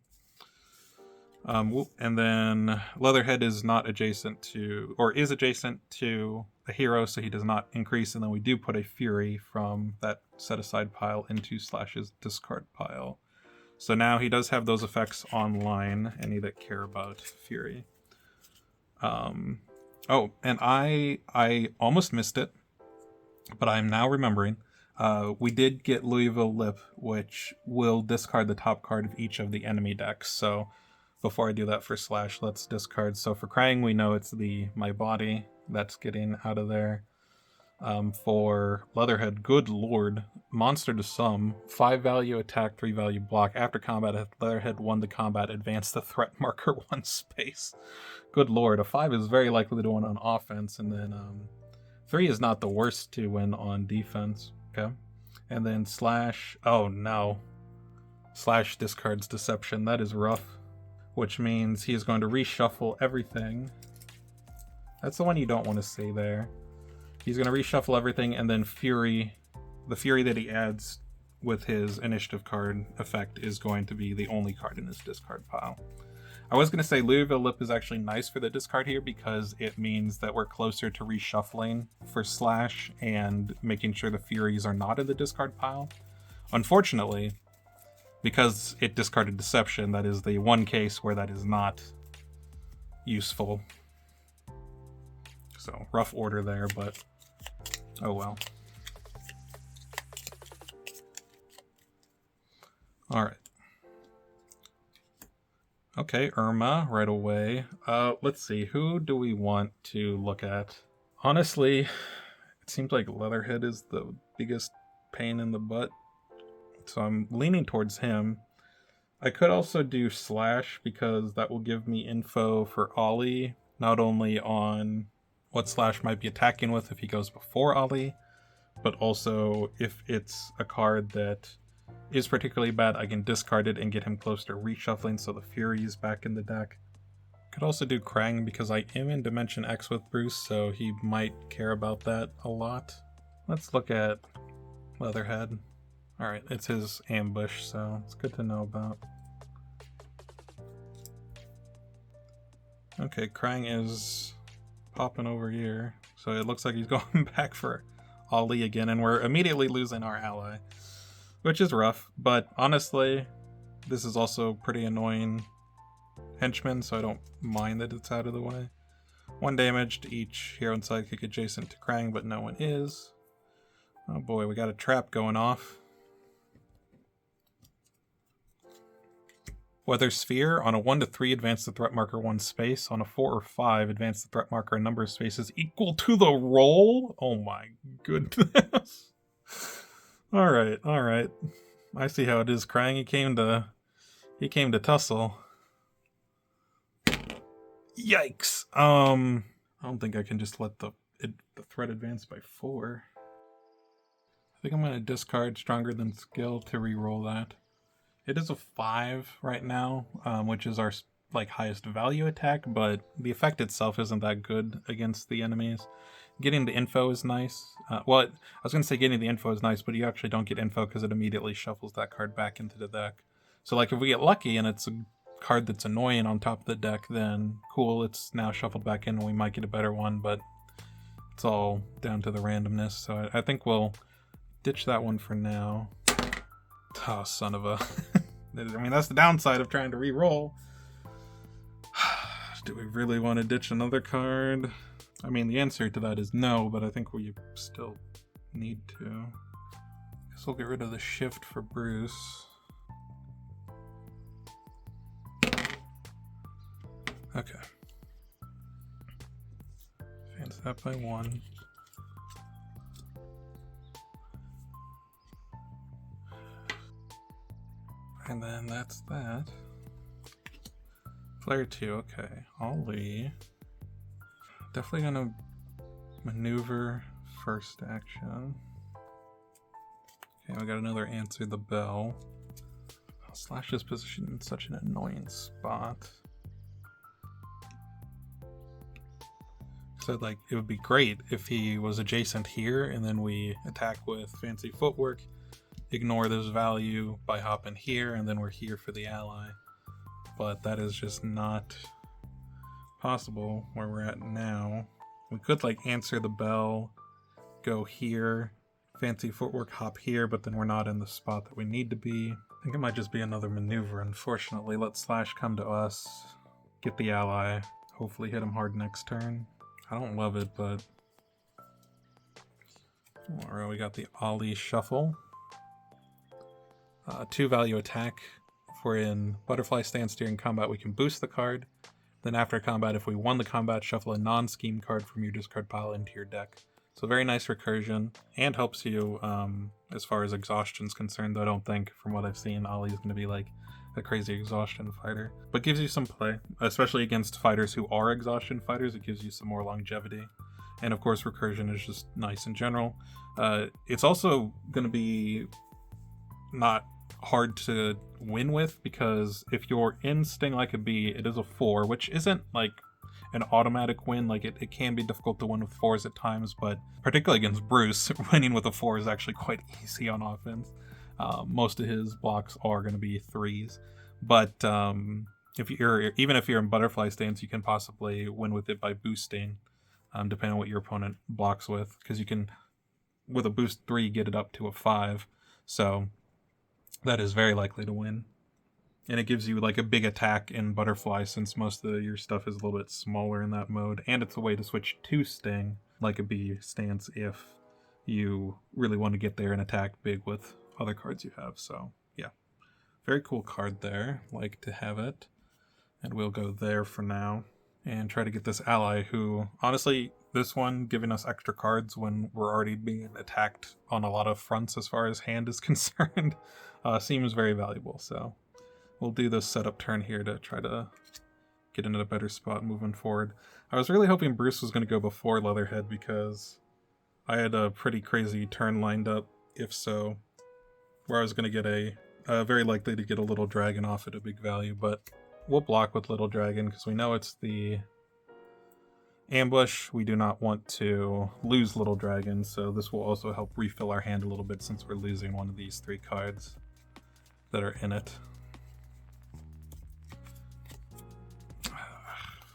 And then Leatherhead is not adjacent to, or is adjacent to a hero, so he does not increase, and then we do put a Fury from that set-aside pile into Slash's discard pile. So now he does have those effects online, any that care about Fury. Oh, and I almost missed it, but I'm now remembering. We did get Louisville Lip, which will discard the top card of each of the enemy decks, so before I do that for Slash, let's discard. So for Krang, we know it's the My Body that's getting out of there. For Leatherhead, good lord, monster to sum, 5 value attack, 3 value block. After combat, if Leatherhead won the combat, advance the threat marker 1 space. Good lord, a 5 is very likely to win on offense, and then 3 is not the worst to win on defense. Okay, and then Slash, oh no. Slash discards Deception, that is rough. Which means he is going to reshuffle everything. That's the one you don't want to see there. He's going to reshuffle everything, and then Fury, the Fury that he adds with his initiative card effect is going to be the only card in his discard pile. I was going to say Louisville Lip is actually nice for the discard here because it means that we're closer to reshuffling for Slash and making sure the Furies are not in the discard pile. Unfortunately, because it discarded Deception, that is the one case where that is not useful. So, rough order there, but oh well. Alright. Okay, Irma, right away. Let's see, who do we want to look at? Honestly, it seems like Leatherhead is the biggest pain in the butt. So I'm leaning towards him. I could also do Slash because that will give me info for Ollie, not only on what Slash might be attacking with if he goes before Ollie, but also if it's a card that is particularly bad, I can discard it and get him close to reshuffling so the Fury is back in the deck. Could also do Krang because I am in Dimension X with Bruce, so he might care about that a lot. Let's look at Leatherhead. Alright, it's his ambush, so it's good to know about. Okay, Krang is popping over here, so it looks like he's going back for Ali again, and we're immediately losing our ally, which is rough, but honestly, this is also pretty annoying henchman, so I don't mind that it's out of the way. 1 damage to each hero and sidekick adjacent to Krang, but no one is. Oh boy, we got a trap going off. Whether Sphere, on a 1 to 3, advance the threat marker 1 space. On a 4 or 5, advance the threat marker a number of spaces equal to the roll? Oh my goodness. Alright, alright. I see how it is, Krang. He came to tussle. Yikes. I don't think I can just let the threat advance by 4. I think I'm going to discard Stronger Than Skill to re-roll that. It is a 5 right now, which is our highest value attack, but the effect itself isn't that good against the enemies. Getting the info is nice. Well, I was going to say getting the info is nice, but you actually don't get info because it immediately shuffles that card back into the deck. So if we get lucky and it's a card that's annoying on top of the deck, then cool, it's now shuffled back in and we might get a better one, but it's all down to the randomness. So I think we'll ditch that one for now. Oh, son of a... I mean, that's the downside of trying to re-roll. Do we really want to ditch another card? I mean, the answer to that is no, but I think we still need to. Guess we'll get rid of the shift for Bruce. Okay. Advance that by 1. And then that's that. Flare 2, okay. Ali. Definitely gonna maneuver first action. Okay, we got another answer the bell. Slash is positioned in such an annoying spot. So it would be great if he was adjacent here and then we attack with fancy footwork, ignore this value by hopping here, and then we're here for the ally. But that is just not possible where we're at now. We could answer the bell, go here, fancy footwork, hop here, but then we're not in the spot that we need to be. I think it might just be another maneuver, unfortunately. Let Slash come to us, get the ally, hopefully hit him hard next turn. I don't love it, but... Alright, we got the Ali shuffle. 2 value attack. If we're in butterfly stance during combat, we can boost the card. Then after combat, if we won the combat, shuffle a non-scheme card from your discard pile into your deck. So very nice recursion, and helps you as far as exhaustion's concerned, though I don't think, from what I've seen, Ollie's going to be a crazy exhaustion fighter. But gives you some play, especially against fighters who are exhaustion fighters. It gives you some more longevity. And of course, recursion is just nice in general. It's also going to be not hard to win with, because if you're in Sting Like a Bee, it is a 4, which isn't an automatic win. It can be difficult to win with 4s at times, but particularly against Bruce, winning with a 4 is actually quite easy on offense. Most of his blocks are going to be 3s, but even if you're in butterfly stance, you can possibly win with it by boosting, depending on what your opponent blocks with, because you can, with a boost 3, get it up to a 5. So that is very likely to win. And it gives you a big attack in butterfly, since most of your stuff is a little bit smaller in that mode. And it's a way to switch to Sting Like a Bee stance if you really want to get there and attack big with other cards you have. So yeah, very cool card there. Like to have it. And we'll go there for now and try to get this ally, who honestly, this one giving us extra cards when we're already being attacked on a lot of fronts as far as hand is concerned, seems very valuable. So we'll do this setup turn here to try to get into a better spot moving forward. I was really hoping Bruce was going to go before Leatherhead, because I had a pretty crazy turn lined up, if so, where I was going to get very likely to get a little dragon off at a big value, but we'll block with Little Dragon because we know it's the ambush. We do not want to lose Little Dragon, so this will also help refill our hand a little bit since we're losing one of these 3 cards that are in it.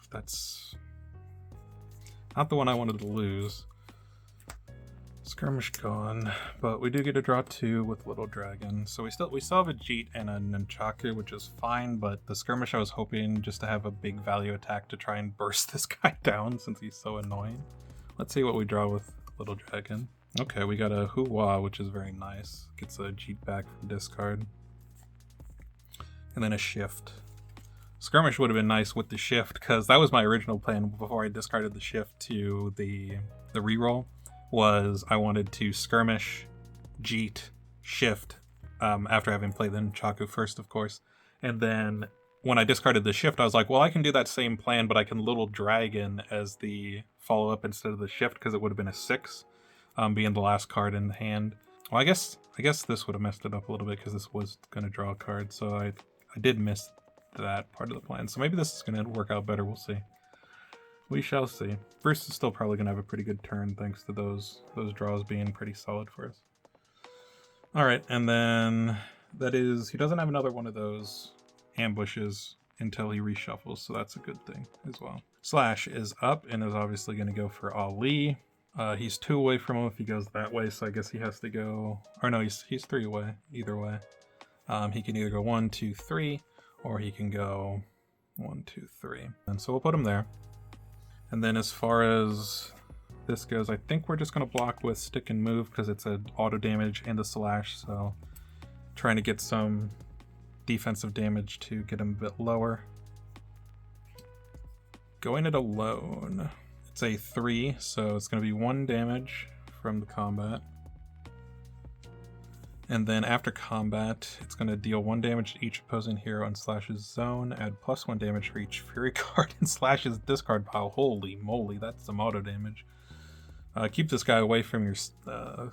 That's not the one I wanted to lose. Skirmish gone, but we do get to draw 2 with Little Dragon. So we still have a Jeet and a Nunchaku, which is fine, but the Skirmish I was hoping just to have a big value attack to try and burst this guy down since he's so annoying. Let's see what we draw with Little Dragon. Okay, we got a Hua, which is very nice. Gets a Jeet back from discard. And then a Shift. Skirmish would have been nice with the Shift, because that was my original plan before I discarded the Shift to the reroll, was I wanted to Skirmish, Jeet, Shift, after having played the Nunchaku first, of course. And then when I discarded the Shift, I was like, well, I can do that same plan, but I can Little Dragon as the follow-up instead of the Shift, because it would have been a 6, being the last card in the hand. Well, I guess this would have messed it up a little bit, because this was going to draw a card, so I did miss that part of the plan. So maybe this is going to work out better. We'll see. We shall see. Bruce is still probably going to have a pretty good turn thanks to those draws being pretty solid for us. Alright, and then that is... he doesn't have another one of those ambushes until he reshuffles, so that's a good thing as well. Slash is up and is obviously going to go for Ali. He's 2 away from him if he goes that way, so I guess he has to go... or no, he's 3 away, either way. He can either go 1, 2, 3, or he can go 1, 2, 3. And so we'll put him there. And then as far as this goes, I think we're just going to block with Stick and Move because it's an auto damage and a slash, so trying to get some defensive damage to get him a bit lower. Going it alone. It's a 3, so it's going to be 1 damage from the combat. And then after combat, it's going to deal 1 damage to each opposing hero in Slash's zone, add +1 damage for each Fury card in Slash's discard pile. Holy moly, that's some auto damage. Keep this guy away from your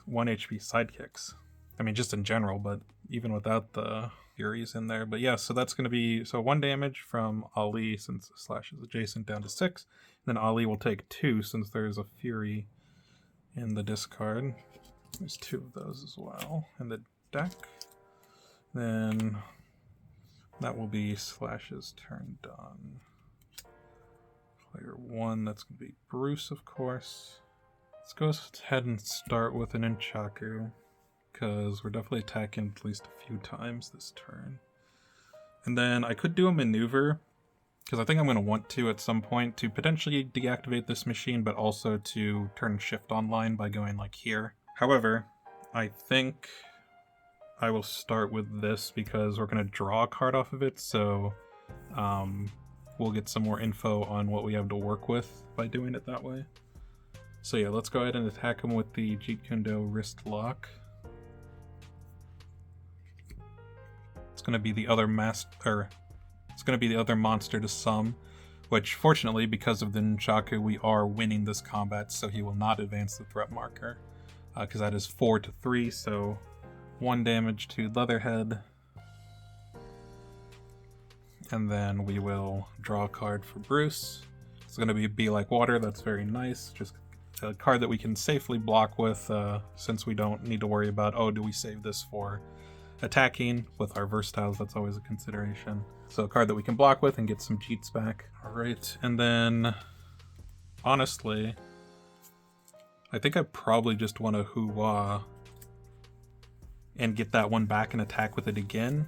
1 HP sidekicks. I mean, just in general, but even without the Furies in there. But yeah, so that's going to be 1 damage from Ali since Slash is adjacent down to 6. And then Ali will take 2 since there's a Fury in the discard. There's 2 of those as well in the deck. Then that will be Slash's turn done. Player 1, that's going to be Bruce, of course. Let's go ahead and start with an Nunchaku, because we're definitely attacking at least a few times this turn. And then I could do a maneuver, because I think I'm going to want to at some point to potentially deactivate this machine, but also to turn Shift online by going like here. However, I think I will start with this because we're going to draw a card off of it, so we'll get some more info on what we have to work with by doing it that way. So yeah, let's go ahead and attack him with the Jeet Kune Do wrist lock. It's going to be the other monster to summon, which fortunately, because of the Nunchaku, we are winning this combat, so he will not advance the threat marker. Because that is 4 to 3, so 1 damage to Leatherhead. And then we will draw a card for Bruce. It's going to be Like Water, that's very nice. Just a card that we can safely block with, since we don't need to worry about, oh, do we save this for attacking? With our Versatiles, that's always a consideration. So a card that we can block with and get some Jeets back. Alright, and then, honestly, I think I probably just want to Hua and get that one back and attack with it again.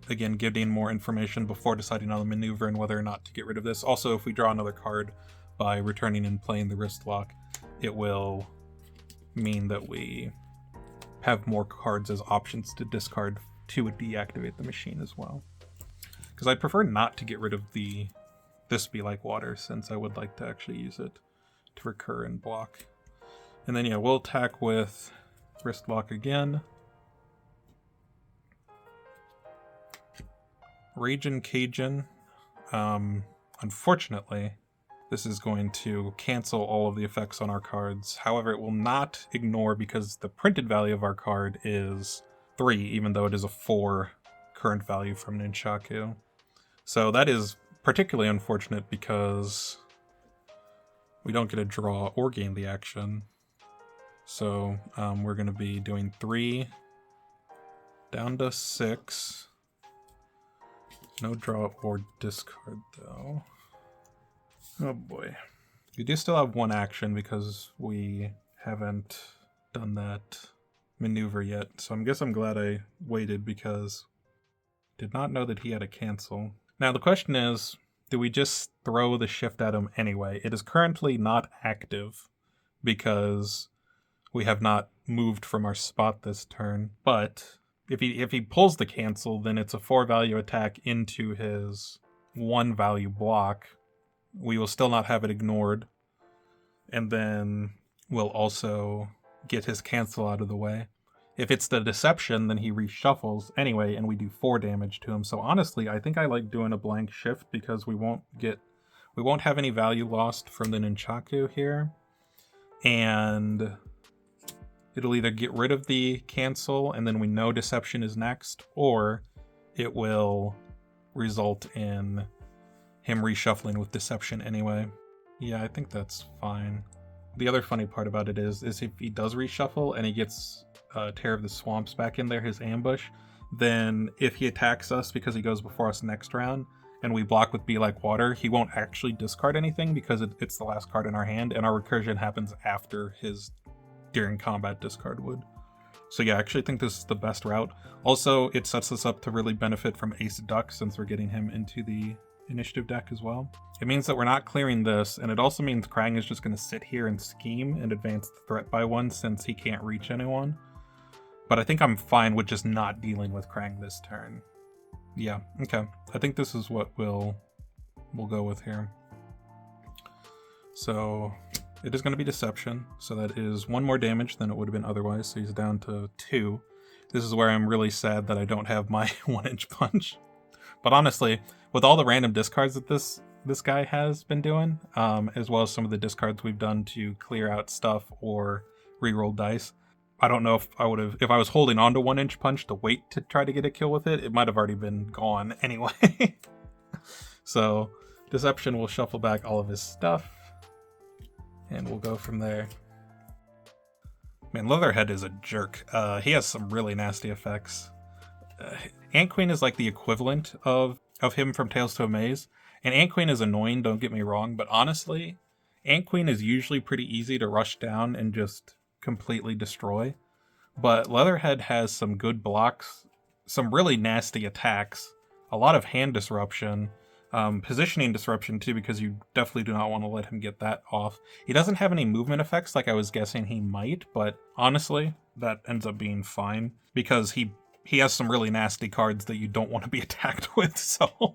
Again, getting more information before deciding on the maneuver and whether or not to get rid of this. Also, if we draw another card by returning and playing the wrist lock, it will mean that we have more cards as options to discard to deactivate the machine as well. Because I'd prefer not to get rid of this Be Like Water, since I would like to actually use it to recur and block. And then yeah, we'll attack with wrist lock again. Ragin' Cajun. Unfortunately, this is going to cancel all of the effects on our cards. However, it will not ignore, because the printed value of our card is 3, even though it is a 4 current value from Nunchaku. So that is particularly unfortunate because we don't get a draw or gain the action. So we're going to be doing 3 down to 6. No draw or discard though. Oh boy. We do still have 1 action because we haven't done that maneuver yet. So I guess I'm glad I waited because I did not know that he had a cancel. Now the question is, do we just throw the shift at him anyway? It is currently not active because we have not moved from our spot this turn. But if he pulls the cancel, then it's a 4 value attack into his 1 value block. We will still not have it ignored. And then we'll also get his cancel out of the way. If it's the deception, then he reshuffles anyway, and we do 4 damage to him. So honestly, I think I like doing a blank shift because we won't have any value lost from the Nunchaku here. And it'll either get rid of the cancel and then we know deception is next, or it will result in him reshuffling with deception anyway. Yeah, I think that's fine. The other funny part about it is if he does reshuffle and he gets Tear of the Swamps back in there, his ambush, then if he attacks us because he goes before us next round and we block with Be Like Water, he won't actually discard anything because it's the last card in our hand, and our recursion happens after his during combat discard would. So yeah, I actually think this is the best route. Also, it sets us up to really benefit from Ace Duck since we're getting him into the initiative deck as well. It means that we're not clearing this, and it also means Krang is just going to sit here and scheme and advance the threat by 1 since he can't reach anyone. But I think I'm fine with just not dealing with Krang this turn. Yeah, okay. I think this is what we'll go with here. So it is going to be Deception, so that is 1 more damage than it would have been otherwise, so he's down to 2. This is where I'm really sad that I don't have my 1-inch punch. But honestly, with all the random discards that this guy has been doing, as well as some of the discards we've done to clear out stuff or reroll dice, I don't know if I would have, if I was holding on to 1-inch punch to wait to try to get a kill with it, it might have already been gone anyway. So Deception will shuffle back all of his stuff, and we'll go from there. Man, Leatherhead is a jerk. He has some really nasty effects. Ant Queen is like the equivalent of him from Tales to Amaze, and Ant Queen is annoying, don't get me wrong, but honestly, Ant Queen is usually pretty easy to rush down and just completely destroy. But Leatherhead has some good blocks, some really nasty attacks, a lot of hand disruption, positioning disruption too, because you definitely do not want to let him get that off. He doesn't have any movement effects like I was guessing he might, but honestly, that ends up being fine because he has some really nasty cards that you don't want to be attacked with. So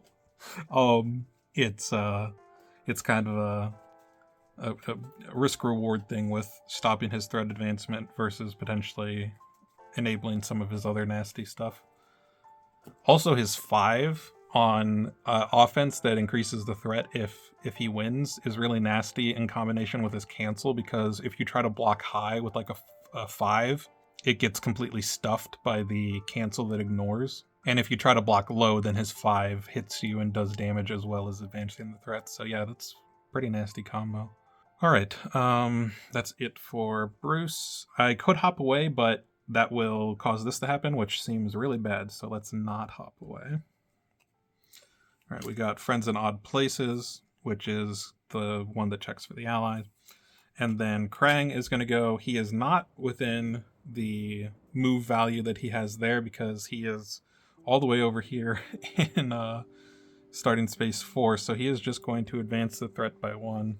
it's kind of a risk-reward thing with stopping his threat advancement versus potentially enabling some of his other nasty stuff. Also, his 5 on offense that increases the threat if he wins is really nasty in combination with his cancel, because if you try to block high with like a 5, it gets completely stuffed by the cancel that ignores. And if you try to block low, then his 5 hits you and does damage as well as advancing the threat. So yeah, that's pretty nasty combo. Alright, that's it for Bruce. I could hop away, but that will cause this to happen, which seems really bad, so let's not hop away. Alright, we got Friends in Odd Places, which is the one that checks for the allies. And then Krang is going to go, he is not within the move value that he has there because he is all the way over here in starting space 4, so he is just going to advance the threat by 1.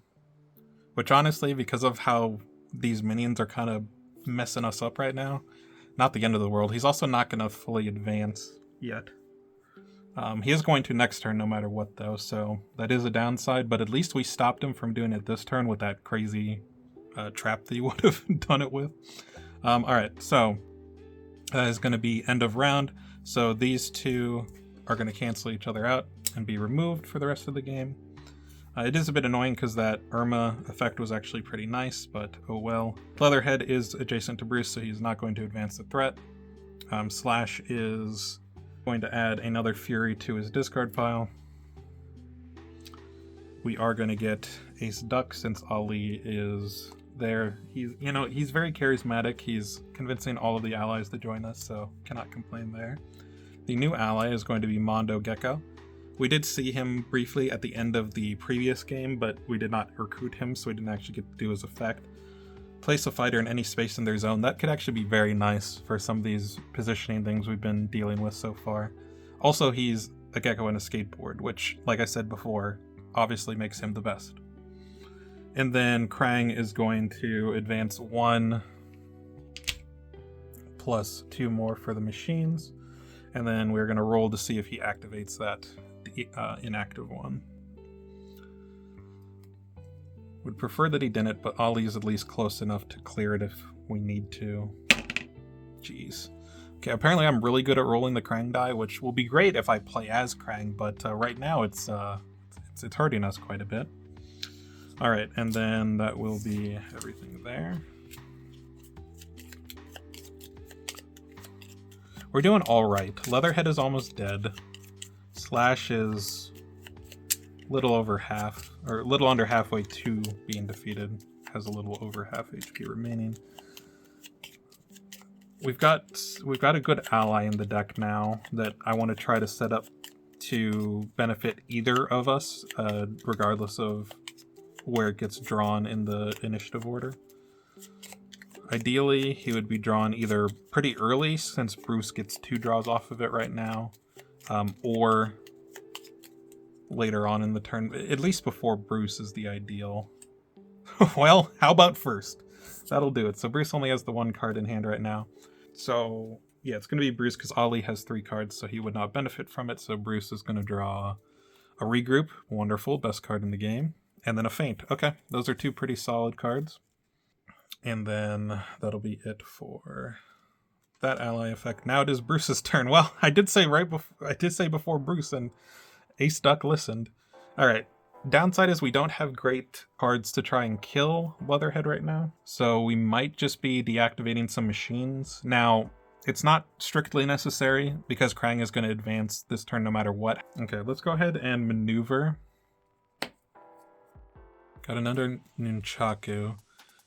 Which honestly, because of how these minions are kind of messing us up right now, not the end of the world. He's also not going to fully advance yet. He is going to next turn no matter what though, so that is a downside, but at least we stopped him from doing it this turn with that crazy trap that he would have done it with. Alright, so that is going to be end of round, so these two are going to cancel each other out and be removed for the rest of the game. It is a bit annoying because that Irma effect was actually pretty nice, but oh well. Leatherhead is adjacent to Bruce, so he's not going to advance the threat. Slash is going to add another Fury to his discard pile. we are going to get Ace Duck since Ali is there. He's very charismatic. He's convincing all of the allies to join us, so cannot complain there. The new ally is going to be Mondo Gecko. We did see him briefly at the end of the previous game, but we did not recruit him, so we didn't actually get to do his effect. Place a fighter in any space in their zone. That could actually be very nice for some of these positioning things we've been dealing with so far. Also, he's a gecko and a skateboard, which, like I said before, obviously makes him the best. And then Krang is going to advance 1 plus 2 more for the machines. And then we're going to roll to see if he activates that inactive one. Would prefer that he didn't, but Ali is at least close enough to clear it if we need to. Jeez. Okay, apparently I'm really good at rolling the Krang die, which will be great if I play as Krang, but right now it's hurting us quite a bit. Alright, and then that will be everything there. We're doing alright. Leatherhead is almost dead. Slash is little over half, or a little under halfway to being defeated. Has a little over half HP remaining. We've got a good ally in the deck now that I want to try to set up to benefit either of us, regardless of where it gets drawn in the initiative order. Ideally, he would be drawn either pretty early, since Bruce gets 2 draws off of it right now, or later on in the turn, at least before Bruce is the ideal. Well, how about first? That'll do it. So Bruce only has the 1 card in hand right now. So yeah, it's going to be Bruce because Ali has 3 cards, so he would not benefit from it. So Bruce is going to draw a regroup. Wonderful, best card in the game. And then a feint. Okay, those are 2 pretty solid cards. And then that'll be it for that ally effect. Now it is Bruce's turn. Well, I did say before Bruce, and Ace Duck listened. Alright, downside is we don't have great cards to try and kill Leatherhead right now, so we might just be deactivating some machines. Now, it's not strictly necessary, because Krang is going to advance this turn no matter what. Okay, let's go ahead and maneuver. Got another Nunchaku.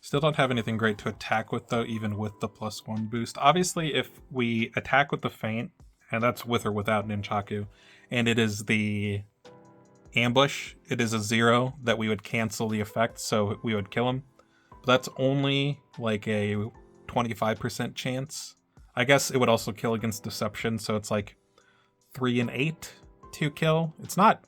Still don't have anything great to attack with, though, even with the +1 boost. Obviously, if we attack with the feint, and that's with or without Nunchaku, and it is the ambush, it is a 0 that we would cancel the effect, so we would kill him. But that's only like a 25% chance. I guess it would also kill against deception, so it's like 3 and 8 to kill. It's not...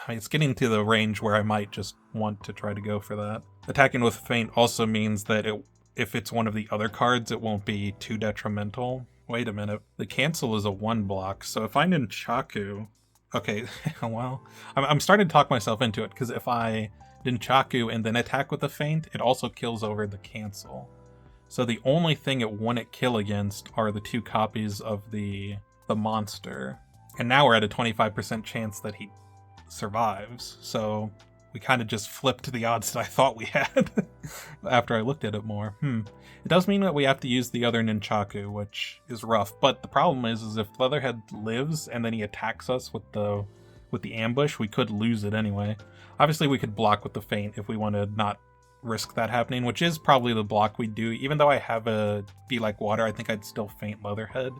it's getting to the range where I might just want to try to go for that. Attacking with feint also means that if it's one of the other cards, it won't be too detrimental. Wait a minute. The cancel is a 1 block, so if I Nunchaku... okay, well, I'm starting to talk myself into it, because if I Nunchaku and then attack with the feint, it also kills over the cancel. So the only thing it wouldn't kill against are the 2 copies of the monster. And now we're at a 25% chance that he survives, so we kind of just flipped the odds that I thought we had after I looked at it more. It does mean that we have to use the other Nunchaku, which is rough, but the problem is if Leatherhead lives and then he attacks us with the ambush, we could lose it anyway. Obviously we could block with the feint if we want to not risk that happening, which is probably the block we do. Even though I have a Be Like Water, I think I'd still feint Leatherhead,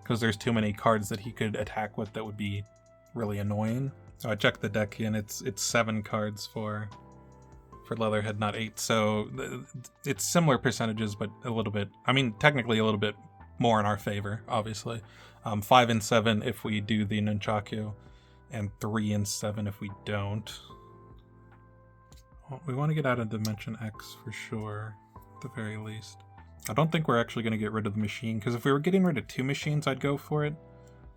because there's too many cards that he could attack with that would be really annoying. So I checked the deck and it's 7 cards for Leatherhead, not 8. So it's similar percentages, but a little bit, I mean, technically a little bit more in our favor, obviously. 5 and 7 if we do the Nunchaku, and 3 and 7 if we don't. Well, we want to get out of Dimension X for sure, at the very least. I don't think we're actually going to get rid of the machine, because if we were getting rid of 2 machines, I'd go for it.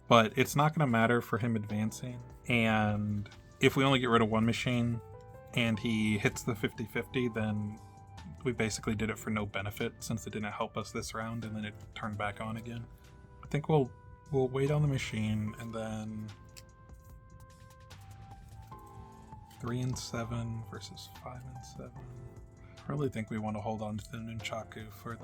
But it's not going to matter for him advancing. And if we only get rid of 1 machine and he hits the 50-50, then we basically did it for no benefit, since it didn't help us this round, and then it turned back on again. I think we'll wait on the machine, and then 3 and 7 versus 5 and 7. I really think we want to hold on to the Nunchaku for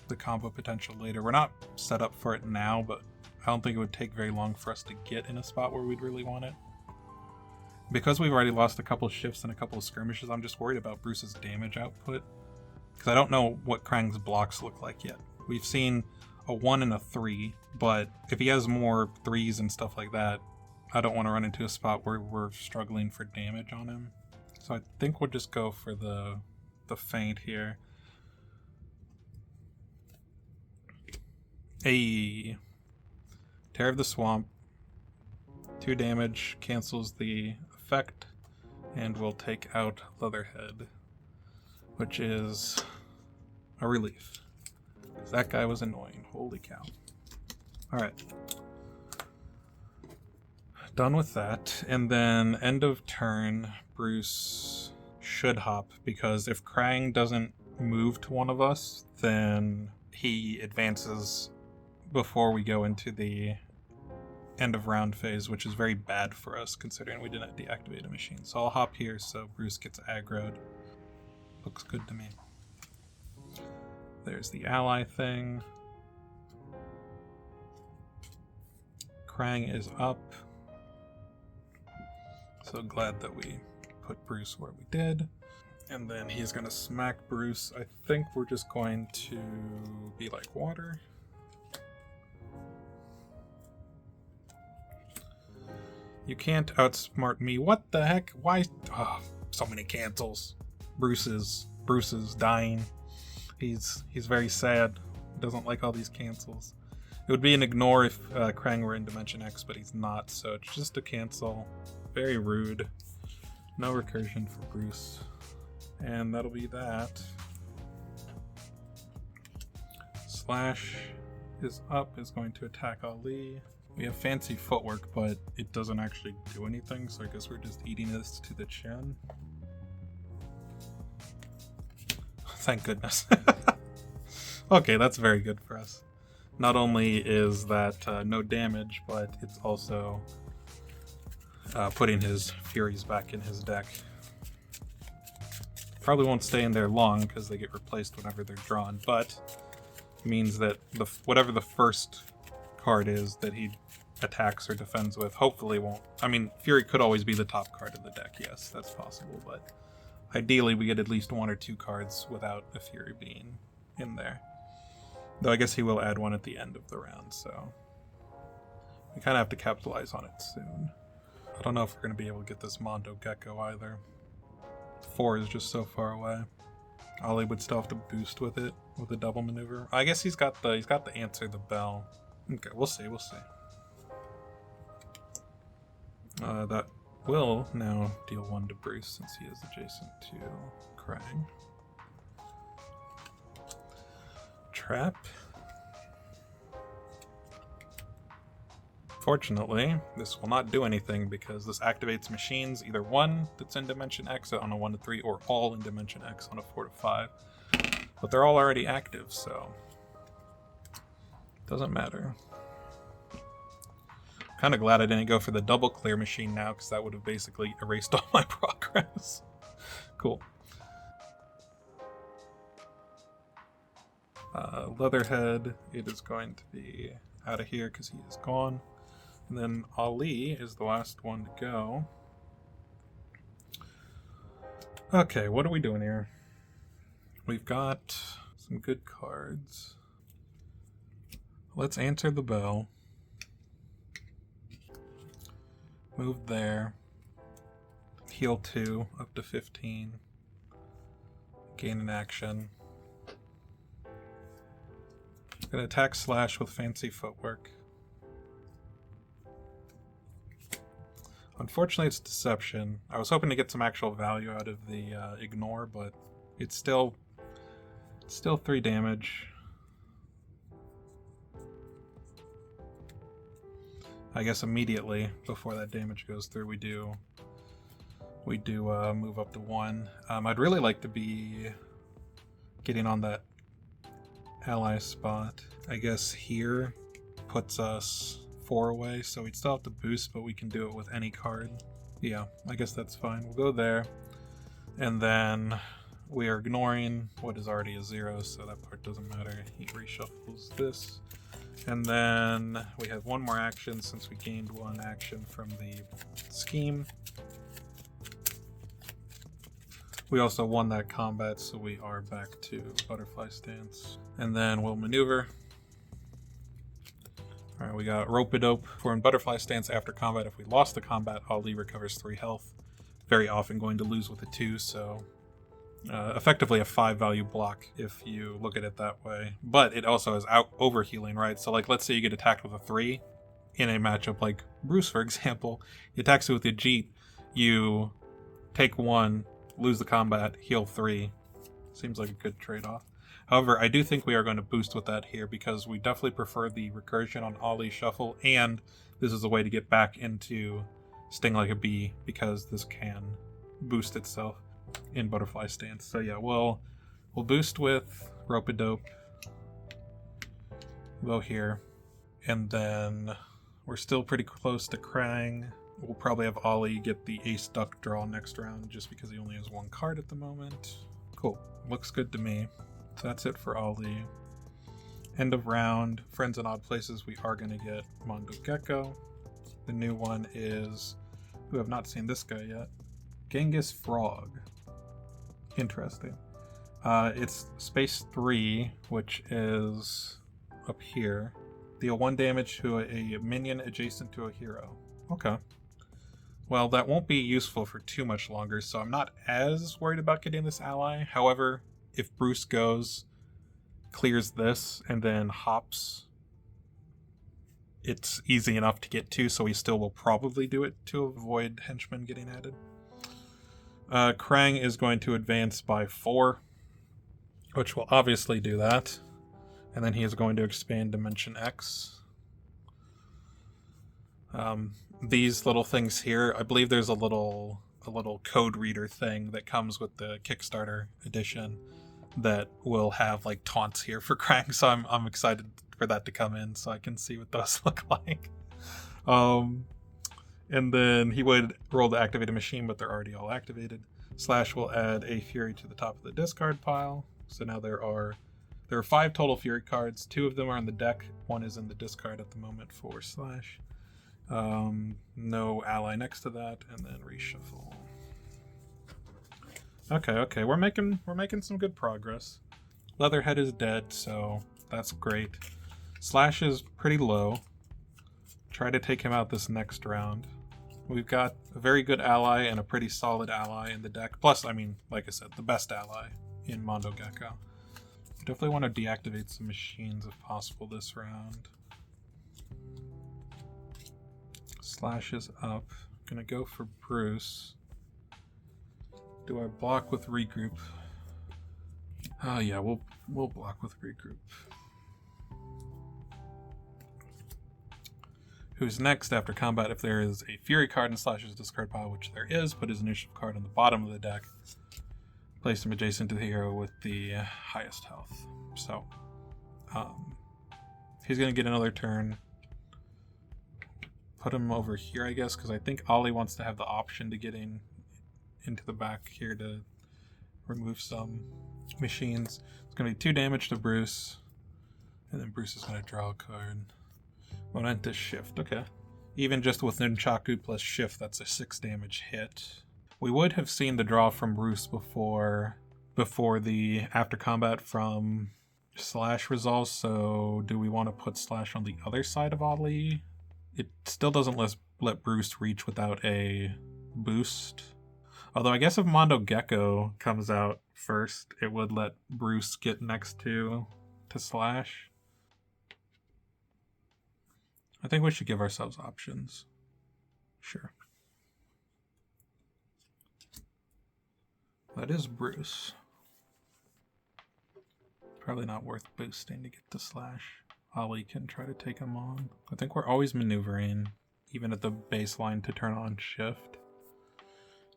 the combo potential later. We're not set up for it now, but I don't think it would take very long for us to get in a spot where we'd really want it. Because we've already lost a couple shifts and a couple of skirmishes, I'm just worried about Bruce's damage output. Because I don't know what Krang's blocks look like yet. We've seen a 1 and a 3, but if he has more 3s and stuff like that, I don't want to run into a spot where we're struggling for damage on him. So I think we'll just go for the feint here. Hey, Tear of the Swamp. 2 damage, cancels the effect, and we'll take out Leatherhead, which is a relief. Because that guy was annoying. Holy cow. Alright. Done with that. And then end of turn, Bruce should hop, because if Krang doesn't move to one of us, then he advances before we go into the end of round phase, which is very bad for us considering we didn't deactivate a machine. So I'll hop here so Bruce gets aggroed. Looks good to me. There's the ally thing. Krang is up. So glad that we put Bruce where we did. And then he's going to smack Bruce. I think we're just going to be like water. You can't outsmart me. What the heck? Why? Oh, so many cancels. Bruce is dying. He's very sad. Doesn't like all these cancels. It would be an ignore if Krang were in Dimension X, but he's not, so it's just a cancel. Very rude. No recursion for Bruce. And that'll be that. Slash is up, is going to attack Ali. We have fancy footwork, but it doesn't actually do anything, so I guess we're just eating this to the chin. Thank goodness. Okay, that's very good for us. Not only is that no damage, but it's also putting his Furies back in his deck. Probably won't stay in there long because they get replaced whenever they're drawn, but means that whatever the first card is that he attacks or defends with, hopefully won't. I mean, Fury could always be the top card of the deck, yes, that's possible, but ideally we get at least 1 or 2 cards without a Fury being in there. Though I guess he will add one at the end of the round, so we kind of have to capitalize on it soon. I don't know if we're going to be able to get this Mondo Gecko either. 4 is just so far away. Ollie would still have to boost with it with a double maneuver. I guess he's got the answer the bell. Okay, we'll see. That will now deal 1 to Bruce since he is adjacent to Krang. Trap. Fortunately, this will not do anything because this activates machines, either one that's in Dimension X on a 1 to 3 or all in Dimension X on a 4 to 5. But they're all already active, so doesn't matter. Kind of glad I didn't go for the double clear machine now because that would have basically erased all my progress. Cool. Leatherhead, it is going to be out of here because he is gone. And then Ali is the last one to go. Okay, what are we doing here? We've got some good cards. Let's answer the bell. Move there. Heal 2 up to 15. Gain an action. Gonna attack Slash with fancy footwork. Unfortunately, it's deception. I was hoping to get some actual value out of the ignore, but it's still 3 damage. I guess immediately before that damage goes through, we do move up to 1. I'd really like to be getting on that ally spot. I guess here puts us 4 away, so we'd still have to boost, but we can do it with any card. Yeah, I guess that's fine. We'll go there, and then we are ignoring what is already a 0, so that part doesn't matter. He reshuffles this, and then we have 1 more action since we gained 1 action from the scheme. We also won that combat, so we are back to butterfly stance. And then we'll maneuver. Alright, we got rope-a-dope. If we're in butterfly stance after combat, if we lost the combat, Ali recovers 3 health. Very often going to lose with a 2, so effectively a 5 value block if you look at it that way. But it also has over healing, right? So like, let's say you get attacked with a 3 in a matchup like Bruce, for example. He attacks you with a Jeet, you take 1, lose the combat, heal 3. Seems like a good trade-off. However, I do think we are going to boost with that here because we definitely prefer the recursion on Ollie Shuffle, and this is a way to get back into Sting Like a Bee because this can boost itself in butterfly stance. So yeah, we'll boost with rope-a-dope. Go here, and then we're still pretty close to Krang. We'll probably have Ollie get the Ace Duck draw next round just because he only has 1 card at the moment. Cool, looks good to me. So that's it for Ollie. End of round, Friends in Odd Places, we are going to get Mondo Gecko. The new one is, who have not seen this guy yet, Genghis Frog. Interesting. It's space 3, which is up here. Deal 1 damage to a minion adjacent to a hero. Okay. Well, that won't be useful for too much longer, so I'm not as worried about getting this ally. However, if Bruce goes, clears this, and then hops, it's easy enough to get to, so he still will probably do it to avoid henchmen getting added. Krang is going to advance by 4, which will obviously do that. And then he is going to expand Dimension X. These little things here, I believe there's a little code reader thing that comes with the Kickstarter edition that will have like taunts here for Krang, so I'm excited for that to come in so I can see what those look like. And then he would roll to activate a machine, but they're already all activated. Slash will add a Fury to the top of the discard pile. So now there are 5 total Fury cards. 2 of them are in the deck. 1 is in the discard at the moment for Slash. No ally next to that, and then reshuffle. Okay, we're making some good progress. Leatherhead is dead, so that's great. Slash is pretty low. Try to take him out this next round. We've got a very good ally and a pretty solid ally in the deck. Plus, I mean, like I said, the best ally in Mondo Gecko. Definitely want to deactivate some machines if possible this round. Slash is up. Gonna go for Bruce. Do I block with regroup? Oh yeah, we'll block with regroup. Who's next after combat? If there is a Fury card in Slash's discard pile, which there is, put his initiative card on the bottom of the deck. Place him adjacent to the hero with the highest health. So, he's going to get another turn. Put him over here, I guess, because I think Ollie wants to have the option to get into the back here to remove some machines. It's going to be 2 damage to Bruce, and then Bruce is going to draw a card. Momentous Shift, okay. Even just with Nunchaku plus Shift, that's a 6 damage hit. We would have seen the draw from Bruce before the after combat from Slash resolves, so do we want to put Slash on the other side of Ollie? It still doesn't let Bruce reach without a boost. Although I guess if Mondo Gecko comes out first, it would let Bruce get next to Slash. I think we should give ourselves options. Sure. That is Bruce. Probably not worth boosting to get to Slash. Ollie can try to take him on. I think we're always maneuvering, even at the baseline, to turn on Shift.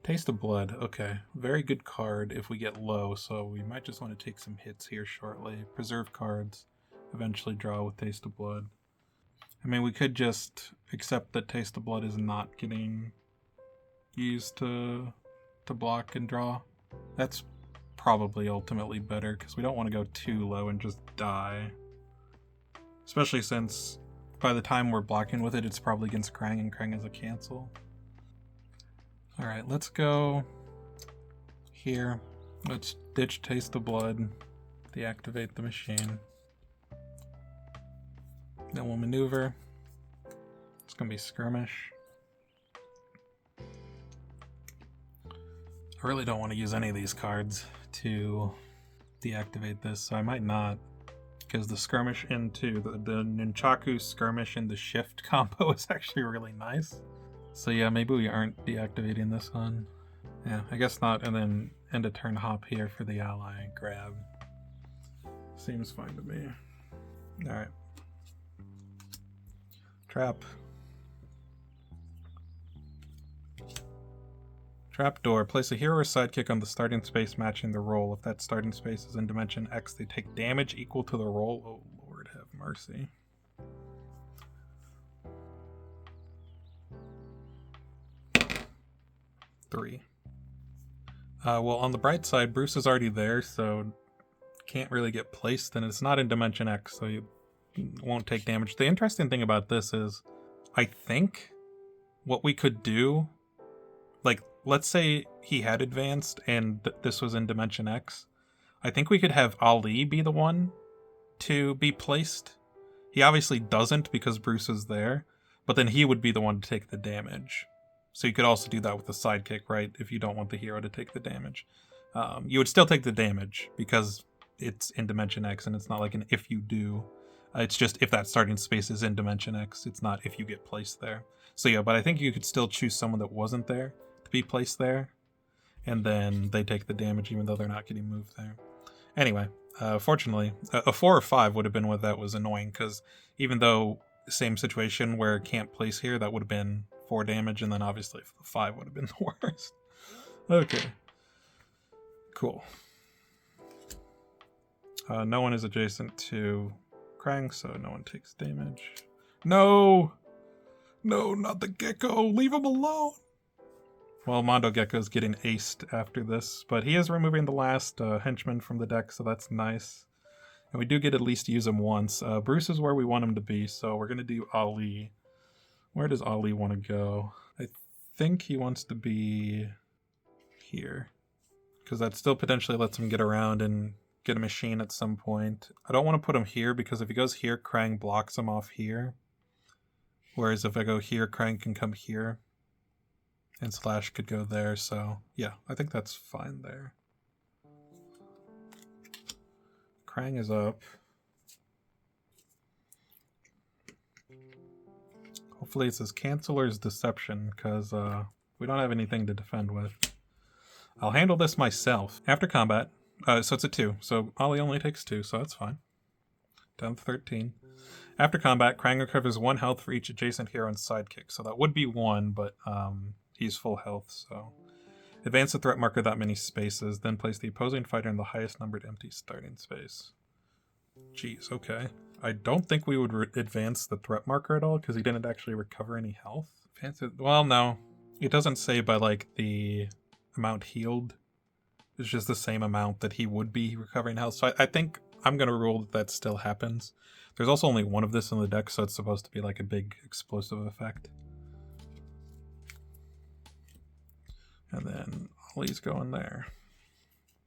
Taste of Blood. Okay, very good card if we get low, so we might just want to take some hits here shortly. Preserve cards. Eventually draw with Taste of Blood. I mean, we could just accept that Taste of Blood is not getting used to block and draw. That's probably ultimately better, because we don't want to go too low and just die. Especially since by the time we're blocking with it, it's probably against Krang, and Krang is a cancel. Alright, let's go here. Let's ditch Taste of Blood, deactivate the machine. Then we'll maneuver. It's gonna be skirmish. I really don't want to use any of these cards to deactivate this, so I might not. Because the skirmish into the Nunchaku skirmish and the shift combo is actually really nice. So yeah, maybe we aren't deactivating this one. Yeah, I guess not, and then end a turn hop here for the ally grab. Seems fine to me. Alright. Trap. Trapdoor. Place a hero or sidekick on the starting space matching the roll. If that starting space is in Dimension X, they take damage equal to the roll. Oh Lord have mercy. Three. Well, on the bright side, Bruce is already there, so can't really get placed, and it's not in Dimension X, so you won't take damage. The interesting thing about this is, I think what we could do, like, let's say he had advanced and this was in Dimension X, I think we could have Ali be the one to be placed. He obviously doesn't because Bruce is there, but then he would be the one to take the damage. So you could also do that with the sidekick, right? If you don't want the hero to take the damage. You would still take the damage because it's in Dimension X and it's not like an if you do. It's just if that starting space is in Dimension X. It's not if you get placed there. So yeah, but I think you could still choose someone that wasn't there to be placed there. And then they take the damage even though they're not getting moved there. Anyway, fortunately, a 4 or 5 would have been what that was annoying because even though same situation where it can't place here, that would have been 4 damage, and then obviously 5 would have been the worst. Okay. Cool. No one is adjacent to Krang, so no one takes damage. No! No, not the gecko! Leave him alone! Well, Mondo Gecko's getting aced after this, but he is removing the last henchman from the deck, so that's nice. And we do get at least use him once. Bruce is where we want him to be, so we're going to do Ali. Where does Ali want to go? I think he wants to be here, because that still potentially lets him get around and get a machine at some point. I don't want to put him here, because if he goes here, Krang blocks him off here. Whereas if I go here, Krang can come here. And Slash could go there, so yeah, I think that's fine there. Krang is up. Hopefully it says cancel or is deception, because we don't have anything to defend with. I'll handle this myself. After combat, so it's a 2, so Ollie only takes 2, so that's fine. Down to 13. After combat, Krang recovers 1 health for each adjacent hero and sidekick, so that would be 1, but he's full health, so... Advance the threat marker that many spaces, then place the opposing fighter in the highest numbered empty starting space. Jeez, okay. I don't think we would advance the threat marker at all, because he didn't actually recover any health. Well, no. It doesn't say by, like, the amount healed. It's just the same amount that he would be recovering health. So I think I'm going to rule that that still happens. There's also only 1 of this in the deck, so it's supposed to be like a big explosive effect. And then Ollie's going there.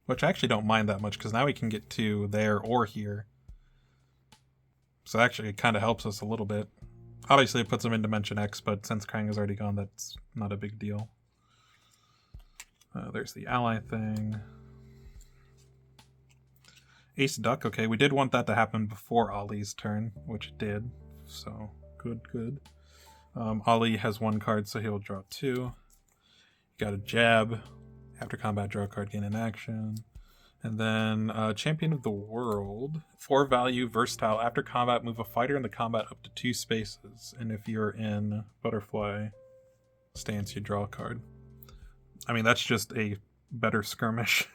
Which I actually don't mind that much, because now we can get to there or here. So actually it kind of helps us a little bit. Obviously it puts him in Dimension X, but since Krang is already gone, that's not a big deal. There's the ally thing. Ace Duck, okay, we did want that to happen before Ollie's turn, which it did. So, good, good. Ollie has 1 card, so he'll draw 2. Got a jab. After combat, draw a card, gain an action. And then Champion of the World. 4 value, versatile. After combat, move a fighter in the combat up to 2 spaces. And if you're in Butterfly stance, you draw a card. I mean, that's just a better skirmish.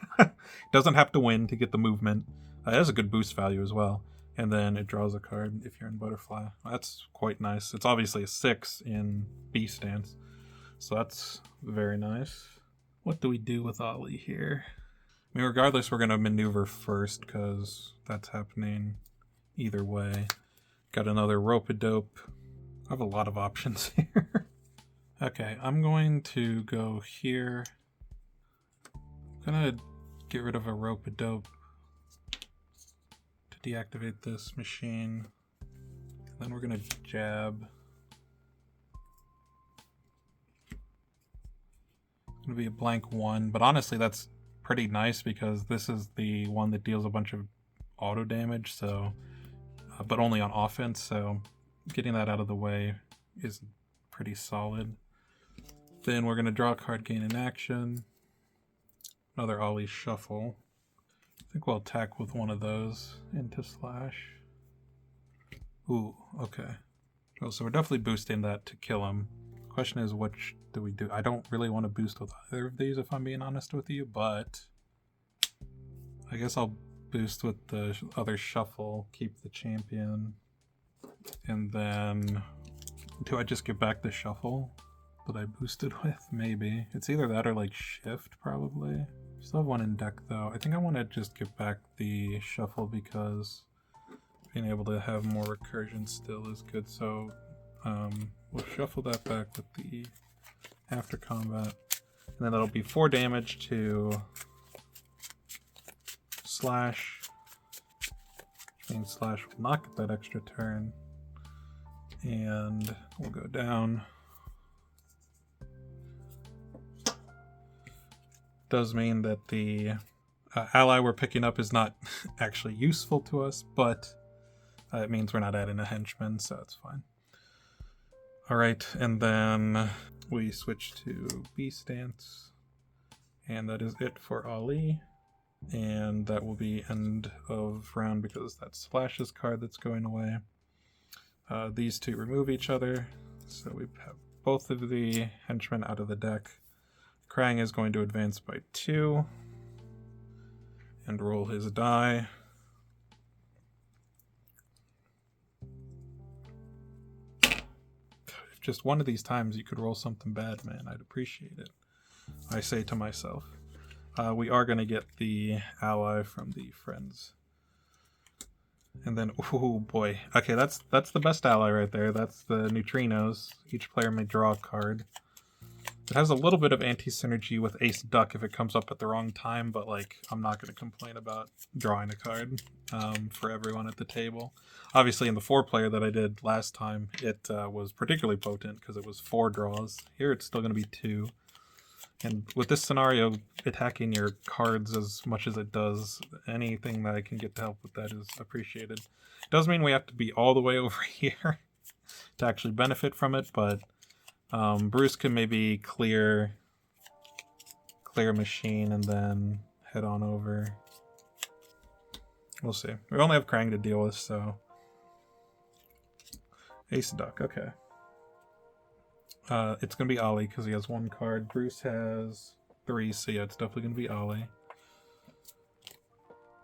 Doesn't have to win to get the movement. It has a good boost value as well. And then it draws a card if you're in Butterfly. That's quite nice. It's obviously a 6 in B stance. So that's very nice. What do we do with Ollie here? I mean, regardless, we're going to maneuver first because that's happening either way. Got another rope-a-dope. I have a lot of options here. Okay, I'm going to go here. I'm gonna get rid of a rope-a-dope to deactivate this machine. And then we're gonna jab. It's gonna be a blank 1, but honestly that's pretty nice because this is the one that deals a bunch of auto damage, so but only on offense, so getting that out of the way is pretty solid. Then we're going to draw a card, gain an action. Another Ollie shuffle. I think we'll attack with one of those into slash. Ooh, okay. Oh, so we're definitely boosting that to kill him. Question is, which do we do? I don't really want to boost with either of these if I'm being honest with you, but I guess I'll boost with the other shuffle, keep the champion, and then do I just give back the shuffle that I boosted with? Maybe. It's either that or like shift, probably. Still have one in deck though. I think I want to just give back the shuffle because being able to have more recursion still is good. So we'll shuffle that back with the after combat, and then that'll be 4 damage to slash, which means slash will not get that extra turn, and we'll go down. Does mean that the ally we're picking up is not actually useful to us, but it means we're not adding a henchman, so it's fine. Alright, and then we switch to B stance, and that is it for Ali. And that will be end of round because that's Splash's card that's going away. These two remove each other, so we have both of the henchmen out of the deck. Krang is going to advance by 2 and roll his die. If just one of these times you could roll something bad, man, I'd appreciate it. I say to myself. We are going to get the ally from the friends. And then, oh boy. Okay, that's the best ally right there. That's the neutrinos. Each player may draw a card. It has a little bit of anti-synergy with Ace Duck if it comes up at the wrong time, but like, I'm not going to complain about drawing a card for everyone at the table. Obviously, in the 4-player that I did last time, it was particularly potent because it was 4 draws. Here it's still going to be 2. And with this scenario, attacking your cards as much as it does, anything that I can get to help with that is appreciated. It does mean we have to be all the way over here to actually benefit from it, but Bruce can maybe clear machine and then head on over. We'll see. We only have Krang to deal with, so... Ace Duck, okay. It's going to be Ollie because he has 1 card. Bruce has 3, so yeah, it's definitely going to be Ollie.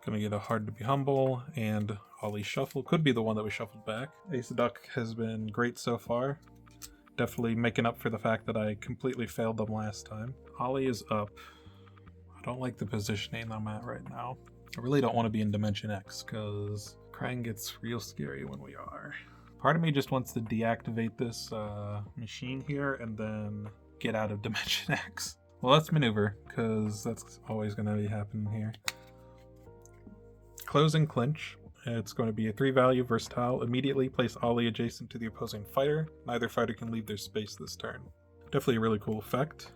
Going to get a Hard to Be Humble, and Ollie Shuffle could be the one that we shuffled back. Ace Duck has been great so far. Definitely making up for the fact that I completely failed them last time. Ollie is up. I don't like the positioning I'm at right now. I really don't want to be in Dimension X because Krang gets real scary when we are. Part of me just wants to deactivate this machine here and then get out of Dimension X. Well, let's maneuver, because that's always going to be happening here. Close and clinch. It's going to be a 3-value versatile. Immediately place Ollie adjacent to the opposing fighter. Neither fighter can leave their space this turn. Definitely a really cool effect.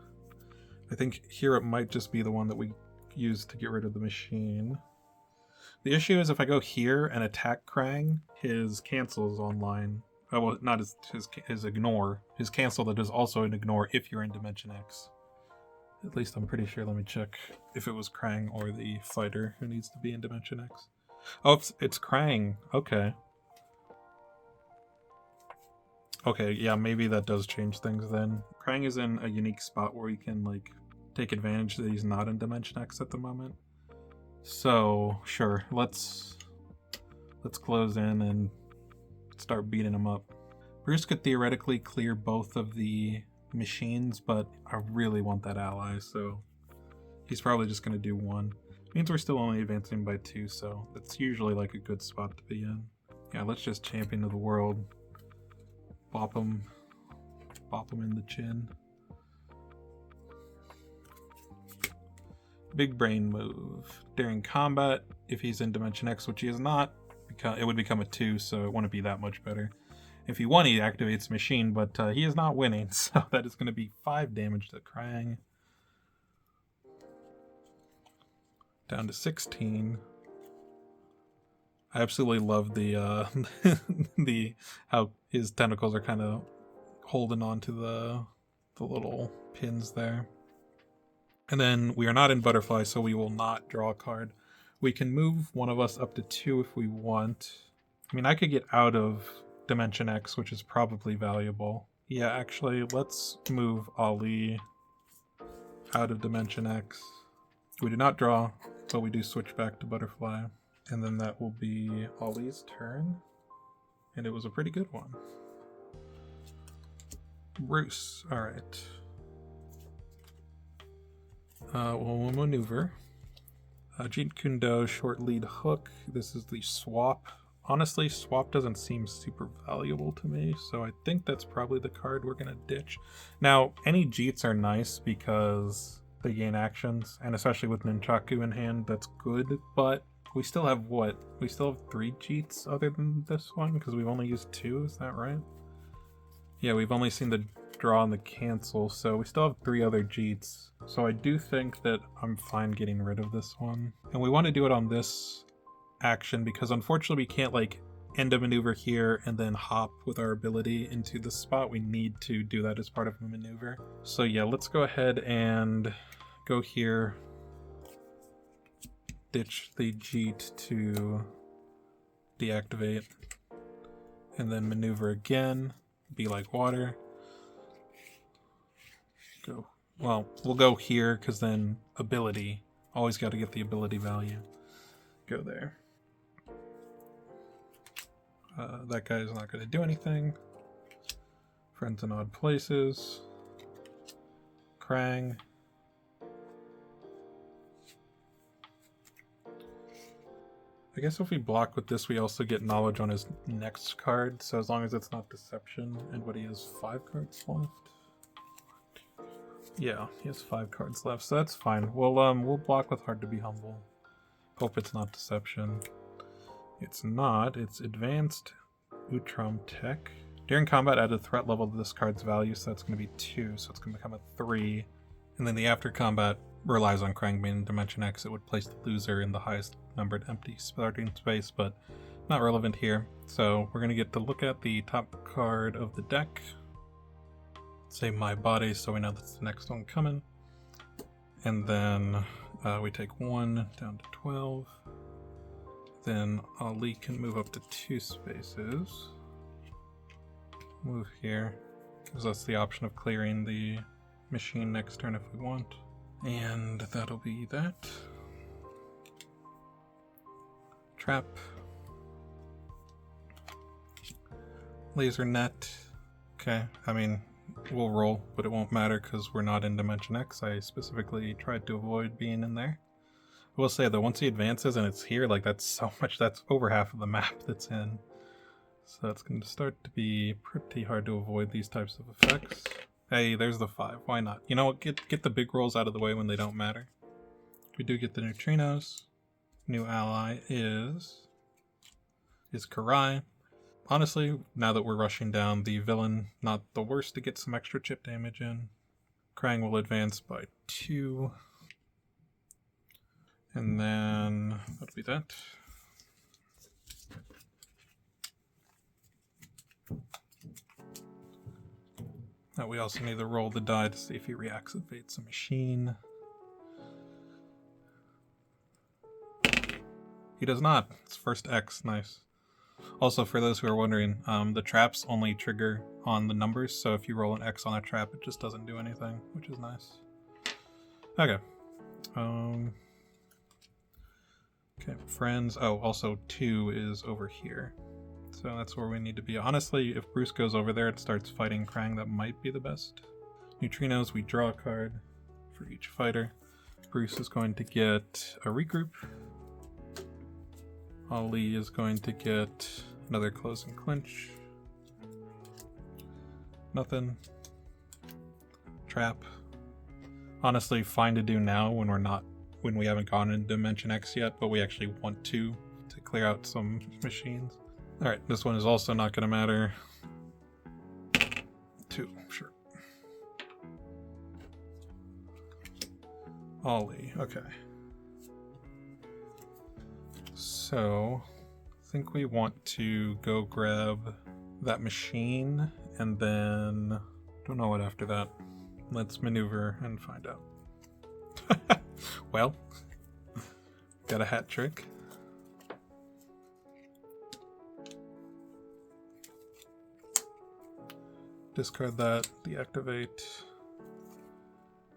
I think here it might just be the one that we use to get rid of the machine. The issue is if I go here and attack Krang, his cancel is online. Oh, well, not his ignore. His cancel that is also an ignore if you're in Dimension X. At least I'm pretty sure. Let me check if it was Krang or the fighter who needs to be in Dimension X. Oh, it's Krang. Okay. Okay, yeah, maybe that does change things then. Krang is in a unique spot where he can, like, take advantage that he's not in Dimension X at the moment. So, sure, let's close in and start beating him up. Bruce could theoretically clear both of the machines, but I really want that ally, so he's probably just going to do 1. Means we're still only advancing by 2, so that's usually like a good spot to be in. Yeah, let's just champion of the world. Bop him in the chin. Big brain move. During combat, if he's in Dimension X, which he is not, it would become a 2, so it wouldn't be that much better. If he won, he activates Machine, but he is not winning, so that is going to be 5 damage to Krang. Down to 16. I absolutely love the the how his tentacles are kind of holding on to the little pins there. And then we are not in Butterfly, so we will not draw a card. We can move one of us up to 2 if we want. I mean, I could get out of Dimension X, which is probably valuable. Yeah, actually, let's move Ali out of Dimension X. We do not draw, but we do switch back to Butterfly. And then that will be Ali's turn. And it was a pretty good one. Bruce, alright. We'll maneuver. Jeet Kune Do, short lead hook. This is the swap. Honestly, swap doesn't seem super valuable to me, so I think that's probably the card we're gonna ditch. Now, any Jeets are nice because they gain actions, and especially with Nunchaku in hand, that's good, but we still have what? We still have 3 Jeets other than this one, because we've only used 2, is that right? Yeah, we've only seen the draw and the cancel, so we still have 3 other Jeets. So I do think that I'm fine getting rid of this one. And we want to do it on this action because unfortunately we can't like end a maneuver here and then hop with our ability into the spot. We need to do that as part of a maneuver. So yeah, let's go ahead and go here. Ditch the Jeet to deactivate. And then maneuver again. Be like water. Go. Well, we'll go here because then ability. Always got to get the ability value. Go there. That guy is not going to do anything. Friends in odd places. Krang. I guess if we block with this, we also get knowledge on his next card. So as long as it's not deception, and what he has 5 cards left. Yeah, he has 5 cards left, so that's fine. We'll block with Hard to Be Humble. Hope it's not deception. It's not. It's advanced Utrom Tech. During combat, add a threat level to this card's value, so that's going to be 2, so it's going to become a 3. And then the after combat relies on Krang being in Dimension X. It would place the loser in the highest numbered empty starting space, but not relevant here. So we're going to get to look at the top card of the deck. Say My Body, so we know that's the next one coming. And then we take 1 down to 12. Then Ali can move up to 2 spaces. Move here. Gives us the option of clearing the machine next turn if we want. And that'll be that. Trap. Laser net. Okay, I mean, we'll roll, but it won't matter because we're not in Dimension X. I specifically tried to avoid being in there. I will say though, once he advances and it's here, like that's so much, that's over half of the map that's in. So it's going to start to be pretty hard to avoid these types of effects. Hey, there's the 5. Why not? You know what? Get the big rolls out of the way when they don't matter. We do get the neutrinos. New ally is Karai. Honestly, now that we're rushing down, the villain, not the worst to get some extra chip damage in. Krang will advance by 2. And then that'll be that. Now we also need to roll the die to see if he reactivates a machine. He does not. It's first X. Nice. Also, for those who are wondering, the traps only trigger on the numbers, so if you roll an X on a trap, it just doesn't do anything, which is nice. Okay. Okay, friends. Oh, also 2 is over here. So that's where we need to be. Honestly, if Bruce goes over there and starts fighting Krang, that might be the best. Neutrinos, we draw a card for each fighter. Bruce is going to get a regroup. Ali is going to get another close and clinch. Nothing. Trap. Honestly, fine to do now when we're not when we haven't gone into Dimension X yet, but we actually want to clear out some machines. Alright, this one is also not going to matter. 2, sure. Ollie, okay. So, I think we want to go grab that machine, and then don't know what after that. Let's maneuver and find out. Well, got a hat trick. Discard that, deactivate,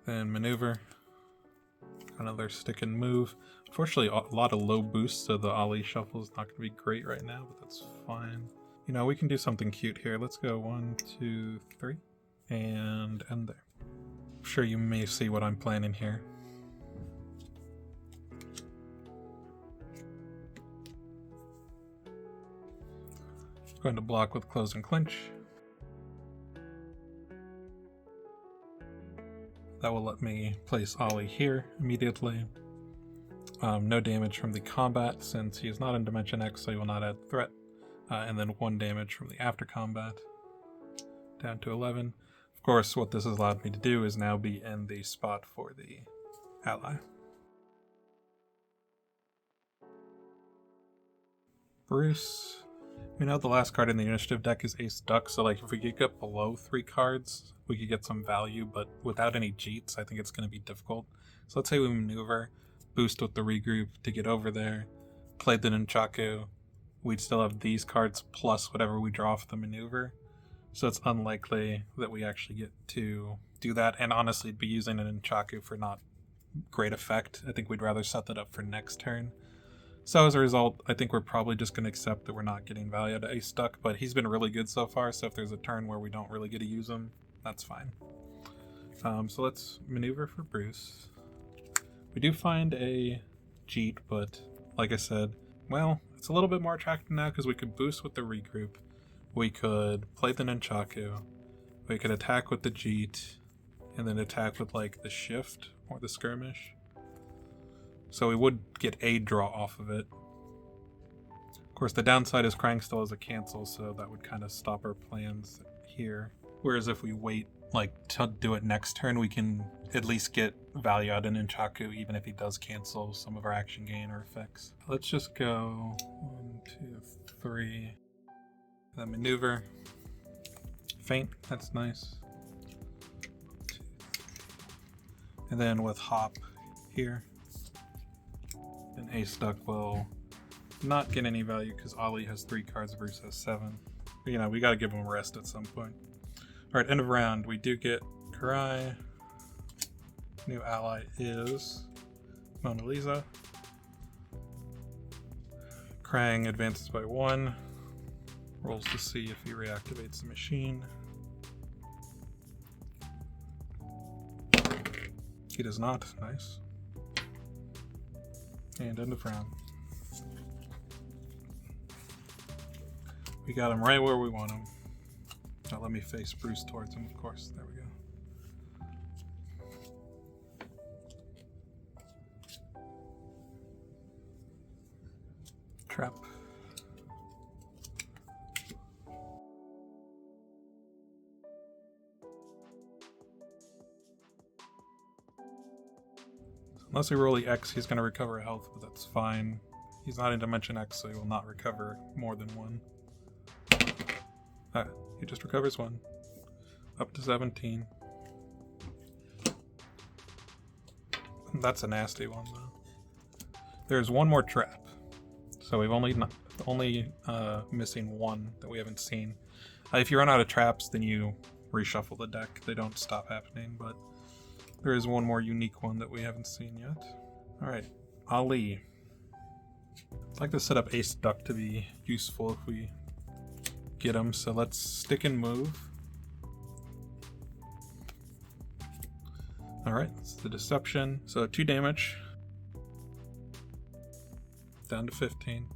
then maneuver. Another stick and move. Unfortunately, a lot of low boosts, so the Ollie shuffle is not going to be great right now, but that's fine. You know, we can do something cute here. Let's go 1, 2, 3, and end there. I'm sure you may see what I'm planning here. Going to block with close and clinch. That will let me place Ollie here immediately. No damage from the combat since he is not in Dimension X, so he will not add threat. And then 1 damage from the after combat. Down to 11. Of course, what this has allowed me to do is now be in the spot for the ally. Bruce. We know the last card in the initiative deck is Ace Duck, so like if we could get below 3 cards, we could get some value, but without any Jeets, I think it's going to be difficult. So let's say we maneuver, boost with the regroup to get over there, play the Nunchaku, we'd still have these cards plus whatever we draw for the maneuver. So it's unlikely that we actually get to do that, and honestly, it'd be using an Nunchaku for not great effect. I think we'd rather set that up for next turn. So as a result, I think we're probably just going to accept that we're not getting value out of Ace Duck, but he's been really good so far, so if there's a turn where we don't really get to use him, that's fine. So let's maneuver for Bruce. We do find a Jeet, but like I said, well, it's a little bit more attractive now because we could boost with the regroup. We could play the Nunchaku. We could attack with the Jeet, and then attack with like the Shift or the Skirmish. So we would get a draw off of it. Of course, the downside is Krang still has a cancel, so that would kind of stop our plans here. Whereas if we wait like to do it next turn, we can at least get value out of Nunchaku, even if he does cancel some of our action gain or effects. Let's just go 1, 2, 3. Then maneuver. Feint, that's nice. And then with hop here. And Ace Duck will not get any value because Ollie has 3 cards, Bruce has 7. But, you know, we gotta give him a rest at some point. Alright, end of round. We do get Karai. New ally is Mona Lisa. Krang advances by 1. Rolls to see if he reactivates the machine. He does not. Nice. And end of round. We got him right where we want him. Now let me face Bruce towards him, of course. There we go. Trap. Unless we roll the X, he's going to recover health, but that's fine. He's not in Dimension X, so he will not recover more than 1. He just recovers 1. Up to 17. That's a nasty one, though. There's one more trap. So we've only missing 1 that we haven't seen. If you run out of traps, then you reshuffle the deck. They don't stop happening, but there is one more unique one that we haven't seen yet. Alright, Ali. I'd like to set up Ace Duck to be useful if we get him, so let's stick and move. Alright, it's the Deception. So 2 damage. Down to 15.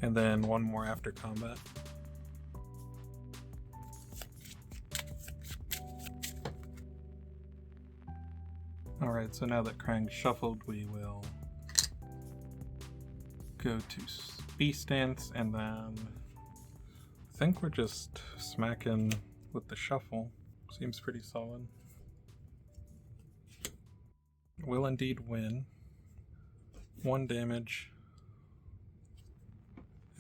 And then 1 more after combat. Alright, so now that Krang shuffled, we will go to B stance, and then I think we're just smacking with the shuffle. Seems pretty solid. Will indeed win. 1 damage.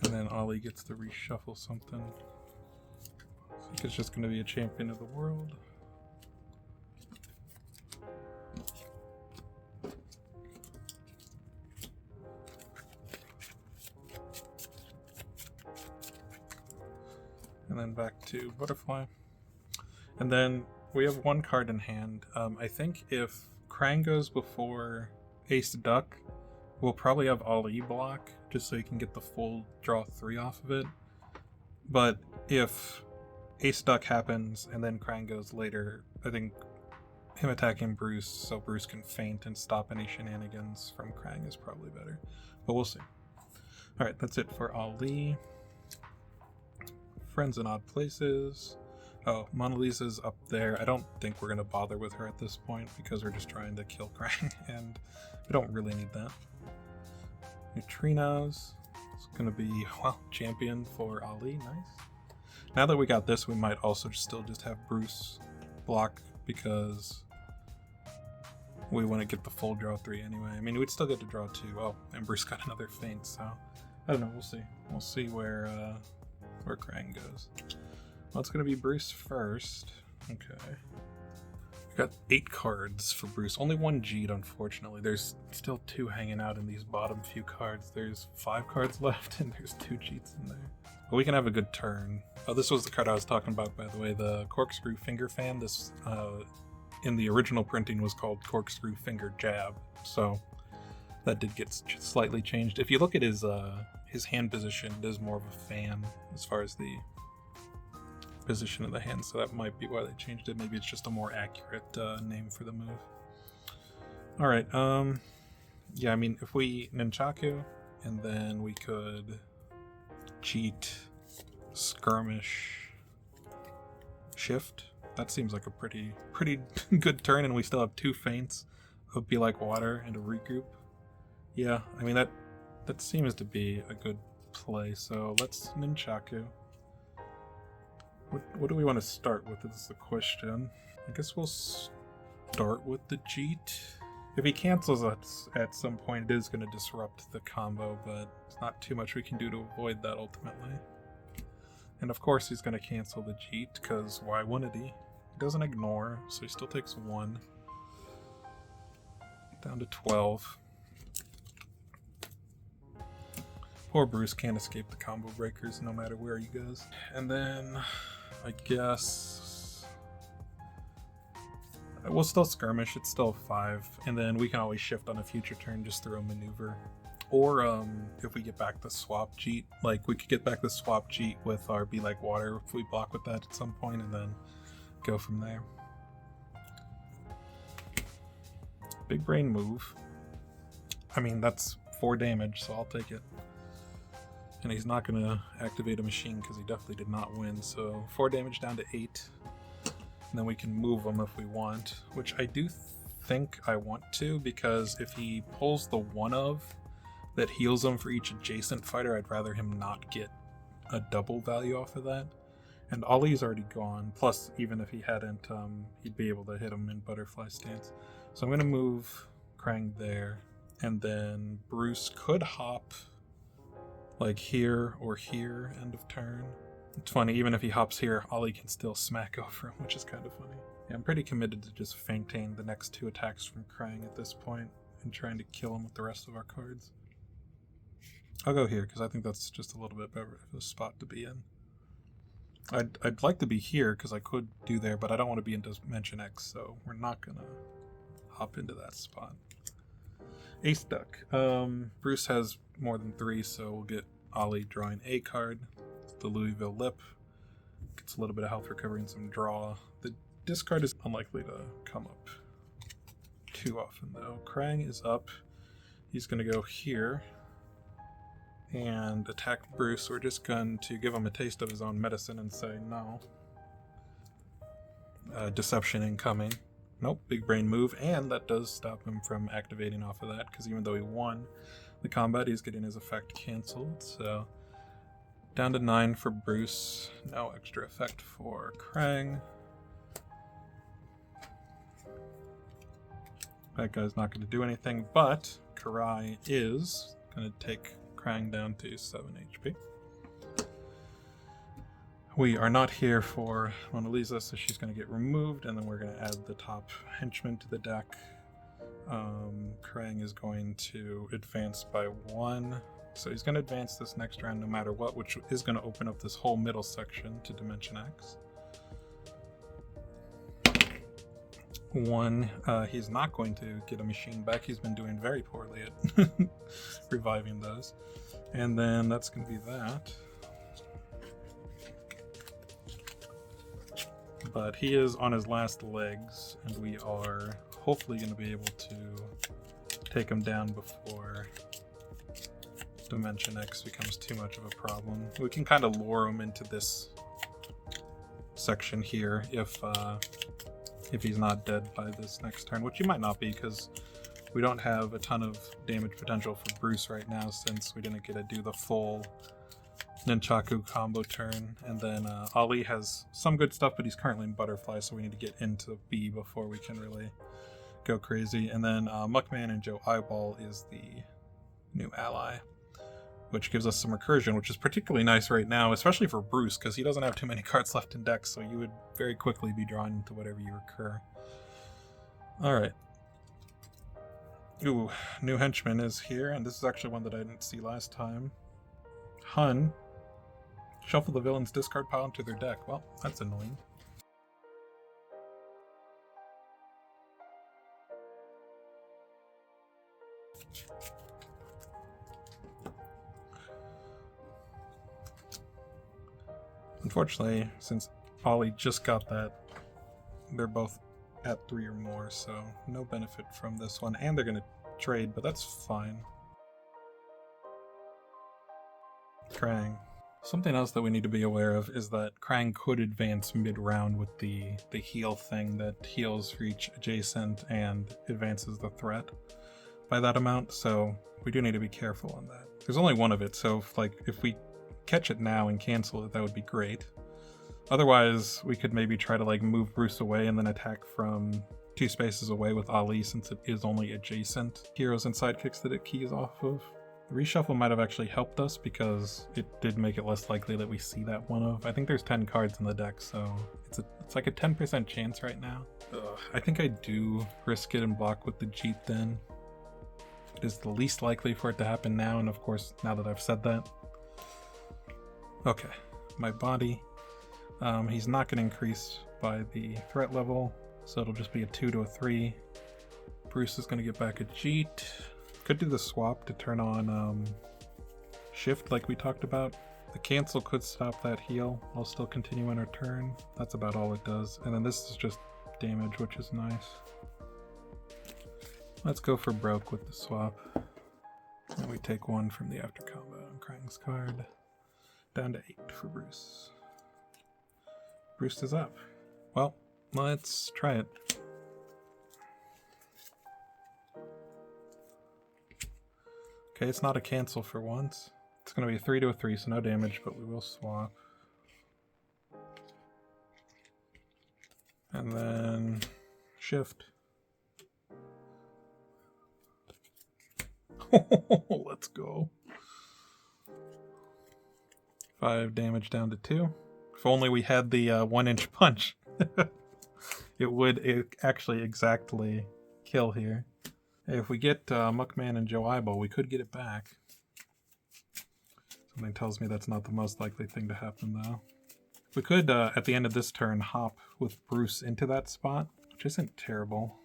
And then Ollie gets to reshuffle something. I think it's just going to be a champion of the world. And then back to butterfly. And then we have 1 card in hand. I think if Krang goes before Ace Duck, we'll probably have Ali block, just so you can get the full draw 3 off of it. But if Ace Duck happens and then Krang goes later, I think him attacking Bruce so Bruce can feint and stop any shenanigans from Krang is probably better. But we'll see. Alright, that's it for Ali. Friends in odd places. Oh, Mona Lisa's up there. I don't think we're going to bother with her at this point because we're just trying to kill Krang and we don't really need that. Neutrinos. It's going to be, well, champion for Ali. Nice. Now that we got this, we might also still just have Bruce block because we want to get the full draw 3 anyway. I mean, we'd still get to draw 2. Oh, and Bruce got another feint, so I don't know. We'll see. We'll see where Krang goes. Well, it's going to be Bruce first. Okay. We've got 8 cards for Bruce. Only 1 G'd, unfortunately. There's still 2 hanging out in these bottom few cards. There's 5 cards left, and there's 2 G's in there. But we can have a good turn. Oh, this was the card I was talking about, by the way. The Corkscrew Finger Fan. This, in the original printing, was called Corkscrew Finger Jab. So that did get slightly changed. If you look at his hand position, it is more of a fan as far as the position of the hand, so that might be why they changed it. Maybe it's just a more accurate name for the move. Alright, yeah, I mean, if we Nunchaku, and then we could cheat, skirmish, shift, that seems like a pretty good turn, and we still have 2 feints of Be Like Water and a regroup. Yeah, I mean, that seems to be a good play, so let's Nunchaku. What do we want to start with is the question. I guess we'll start with the Jeet. If he cancels us at some point, it is going to disrupt the combo, but there's not too much we can do to avoid that ultimately. And of course he's going to cancel the Jeet, because why wouldn't he? He doesn't ignore, so he still takes 1. Down to 12. Poor Bruce can't escape the combo breakers no matter where he goes. And then I guess we'll still skirmish, it's still 5, and then we can always shift on a future turn just through a maneuver. Or if we get back the swap Jeet, like we could get back the swap Jeet with our Be Like Water if we block with that at some point, and then go from there. Big brain move. I mean, that's 4 damage, so I'll take it. And he's not going to activate a machine because he definitely did not win. So 4 damage down to 8. And then we can move him if we want, which I do think I want to, because if he pulls the 1 of that heals him for each adjacent fighter, I'd rather him not get a double value off of that. And Ollie's already gone. Plus, even if he hadn't, he'd be able to hit him in butterfly stance. So I'm going to move Krang there. And then Bruce could hop like here or here, end of turn. It's funny, even if he hops here, Ollie can still smack over him, which is kind of funny. Yeah, I'm pretty committed to just feinting the next 2 attacks from Krang at this point and trying to kill him with the rest of our cards. I'll go here because I think that's just a little bit better of a spot to be in. I'd like to be here because I could do there, but I don't want to be in Dimension X, so we're not gonna hop into that spot. Ace Duck. Bruce has more than 3, so we'll get Ollie drawing a card. The Louisville Lip. Gets a little bit of health recovery and some draw. The discard is unlikely to come up too often, though. Krang is up. He's going to go here and attack Bruce. We're just going to give him a taste of his own medicine and say no. Deception incoming. Nope, big brain move, and that does stop him from activating off of that, because even though he won the combat, he's getting his effect cancelled. So down to 9 for Bruce. No extra effect for Krang. That guy's not going to do anything, but Karai is going to take Krang down to 7 HP. We are not here for Mona Lisa, so she's going to get removed, and then we're going to add the top henchman to the deck. Krang is going to advance by 1, so he's going to advance this next round no matter what, which is going to open up this whole middle section to Dimension X. 1, he's not going to get a machine back. He's been doing very poorly at reviving those. And then that's going to be that. But he is on his last legs, and we are hopefully going to be able to take him down before Dimension X becomes too much of a problem. We can kind of lure him into this section here if he's not dead by this next turn, which he might not be, because we don't have a ton of damage potential for Bruce right now, since we didn't get to do the full Nunchaku combo turn. And then Ali has some good stuff, but he's currently in Butterfly, so we need to get into B before we can really go crazy. And then Muckman and Joe Eyeball is the new ally, which gives us some recursion, which is particularly nice right now, especially for Bruce, because he doesn't have too many cards left in deck, so you would very quickly be drawn into whatever you recur. Alright. Ooh, new henchman is here, and this is actually one that I didn't see last time. Hun. Shuffle the villain's discard pile into their deck. Well, that's annoying. Unfortunately, since Ollie just got that, they're both at 3 or more, so no benefit from this one. And they're going to trade, but that's fine. Krang. Something else that we need to be aware of is that Krang could advance mid-round with the heal thing that heals for each adjacent and advances the threat by that amount, so we do need to be careful on that. There's only one of it, so if we catch it now and cancel it, that would be great. Otherwise, we could maybe try to move Bruce away and then attack from 2 spaces away with Ali, since it is only adjacent heroes and sidekicks that it keys off of. The reshuffle might have actually helped us, because it did make it less likely that we see that one of. I think there's 10 cards in the deck, so it's like a 10% chance right now. I think I do risk it and block with the Jeet then. It is the least likely for it to happen now, and of course, now that I've said that. Okay, my body. He's not going to increase by the threat level, so it'll just be a 2 to a 3. Bruce is going to get back a Jeet. Could do the swap to turn on shift like we talked about. The cancel could stop that heal. I'll still continue in our turn. That's about all it does. And then this is just damage, which is nice. Let's go for broke with the swap. And we take 1 from the after combat on Krang's card. Down to 8 for Bruce. Bruce is up. Well, let's try it. Okay, it's not a cancel for once. It's going to be a 3 to a 3, so no damage, but we will swap. And then shift. Let's go. 5 damage down to 2. If only we had the 1-inch punch. It would actually exactly kill here. If we get Muckman and Joe Eyeball, we could get it back. Something tells me that's not the most likely thing to happen, though. We could, at the end of this turn, hop with Bruce into that spot, which isn't terrible.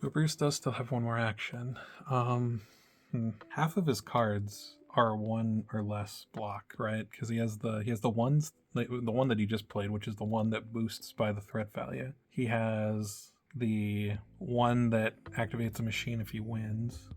But Bruce does still have 1 more action. Half of his cards are 1 or less block, right? Because he has the ones, the one that he just played, which is the one that boosts by the threat value. He has the one that activates a machine if he wins,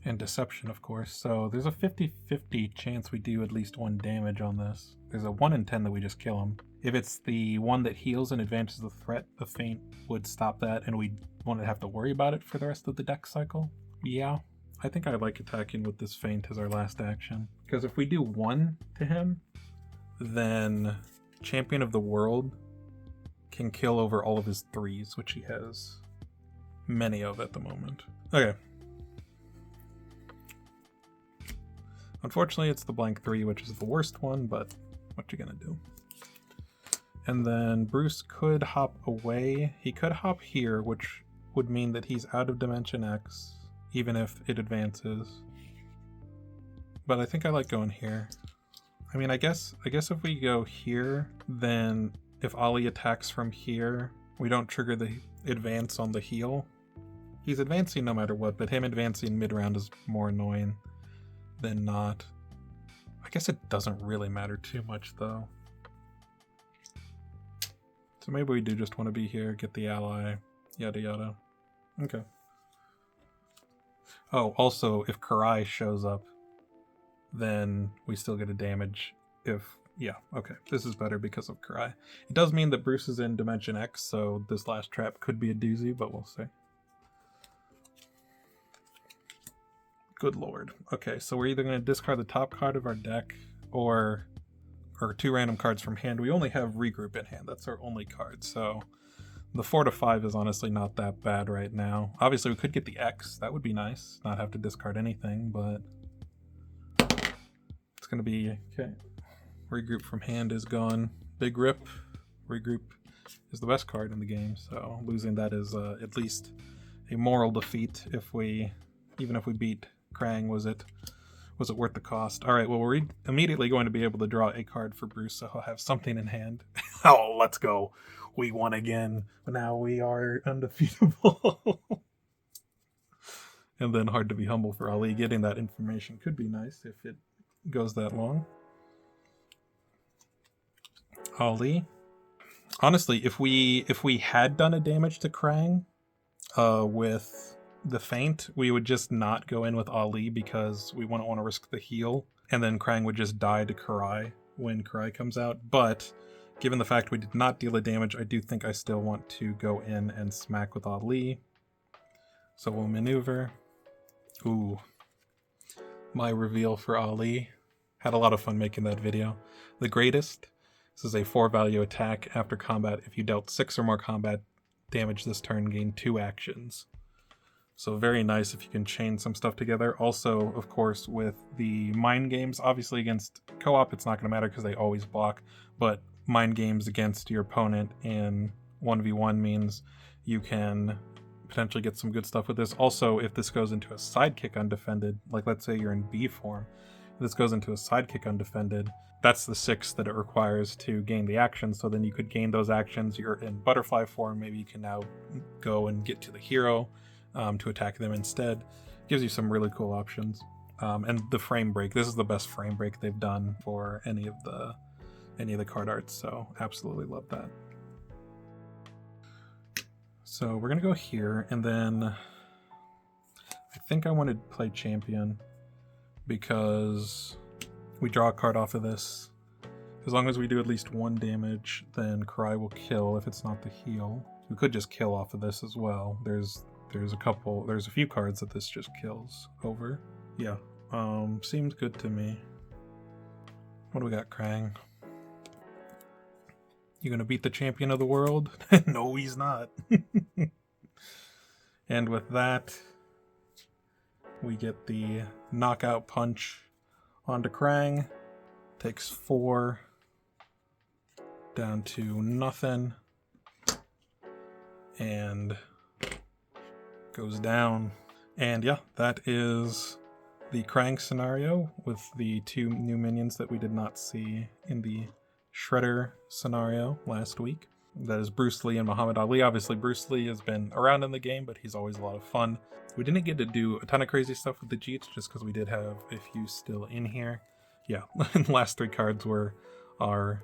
and deception, of course. So there's a 50-50 chance we do at least 1 damage on this. There's a 1 in 10 that we just kill him. If it's the one that heals and advances the threat, the feint would stop that, and we wouldn't have to worry about it for the rest of the deck cycle. Yeah, I think I like attacking with this feint as our last action. Because if we do 1 to him, then Champion of the World can kill over all of his 3s, which he has many of at the moment. Okay. Unfortunately, it's the blank 3, which is the worst one, but what you gonna do? And then Bruce could hop away. He could hop here, which would mean that he's out of Dimension X, even if it advances. But I think I like going here. I mean, I guess if we go here, then if Ollie attacks from here, we don't trigger the advance on the heal. He's advancing no matter what, but him advancing mid-round is more annoying than not. I guess it doesn't really matter too much, though. So maybe we do just want to be here, get the ally, yada yada. Okay. Oh, also, if Karai shows up, then we still get a damage if... Yeah, okay. This is better because of Karai. It does mean that Bruce is in Dimension X, so this last trap could be a doozy, but we'll see. Good lord. Okay, so we're either going to discard the top card of our deck or 2 random cards from hand. We only have Regroup in hand. That's our only card, so the 4 to 5 is honestly not that bad right now. Obviously, we could get the X. That would be nice. Not have to discard anything, but it's going to be... Okay. Regroup from hand is gone. Big rip. Regroup is the best card in the game, so losing that is at least a moral defeat. Even if we beat Krang, was it worth the cost? All right, well, we're immediately going to be able to draw a card for Bruce, so he'll have something in hand. Oh, let's go. We won again. Now we are undefeatable. And then hard to be humble for Ali. Getting that information could be nice if it goes that long. Ali. Honestly, if we had done a damage to Krang with the feint, we would just not go in with Ali because we wouldn't want to risk the heal, and then Krang would just die to Karai when Karai comes out. But given the fact we did not deal a damage, I do think I still want to go in and smack with Ali. So we'll maneuver. Ooh. My reveal for Ali. Had a lot of fun making that video. The Greatest. This is a 4-value attack. After combat, if you dealt 6 or more combat damage this turn, gain 2 actions. So very nice if you can chain some stuff together. Also, of course, with the mind games, obviously against co-op it's not going to matter because they always block, but mind games against your opponent in 1v1 means you can potentially get some good stuff with this. Also, if this goes into a sidekick undefended, like let's say you're in B form, if this goes into a sidekick undefended, that's the 6 that it requires to gain the action, so then you could gain those actions. You're in butterfly form, maybe you can now go and get to the hero to attack them instead. Gives you some really cool options. And the frame break, this is the best frame break they've done for any of the card arts, so absolutely love that. So we're gonna go here, and then I think I want to play champion because we draw a card off of this. As long as we do at least 1 damage, then Karai will kill if it's not the heal. We could just kill off of this as well. There's a few cards that this just kills over. Yeah, seems good to me. What do we got, Krang? You gonna beat the champion of the world? No, he's not. And with that, we get the knockout punch onto Krang. Takes 4 down to nothing. And goes down. And yeah, that is the Krang scenario with the 2 new minions that we did not see in the Shredder scenario last week. That is Bruce Lee and Muhammad Ali. Obviously, Bruce Lee has been around in the game, but he's always a lot of fun. We didn't get to do a ton of crazy stuff with the Jeets, just because we did have a few still in here. Yeah, the last 3 cards were our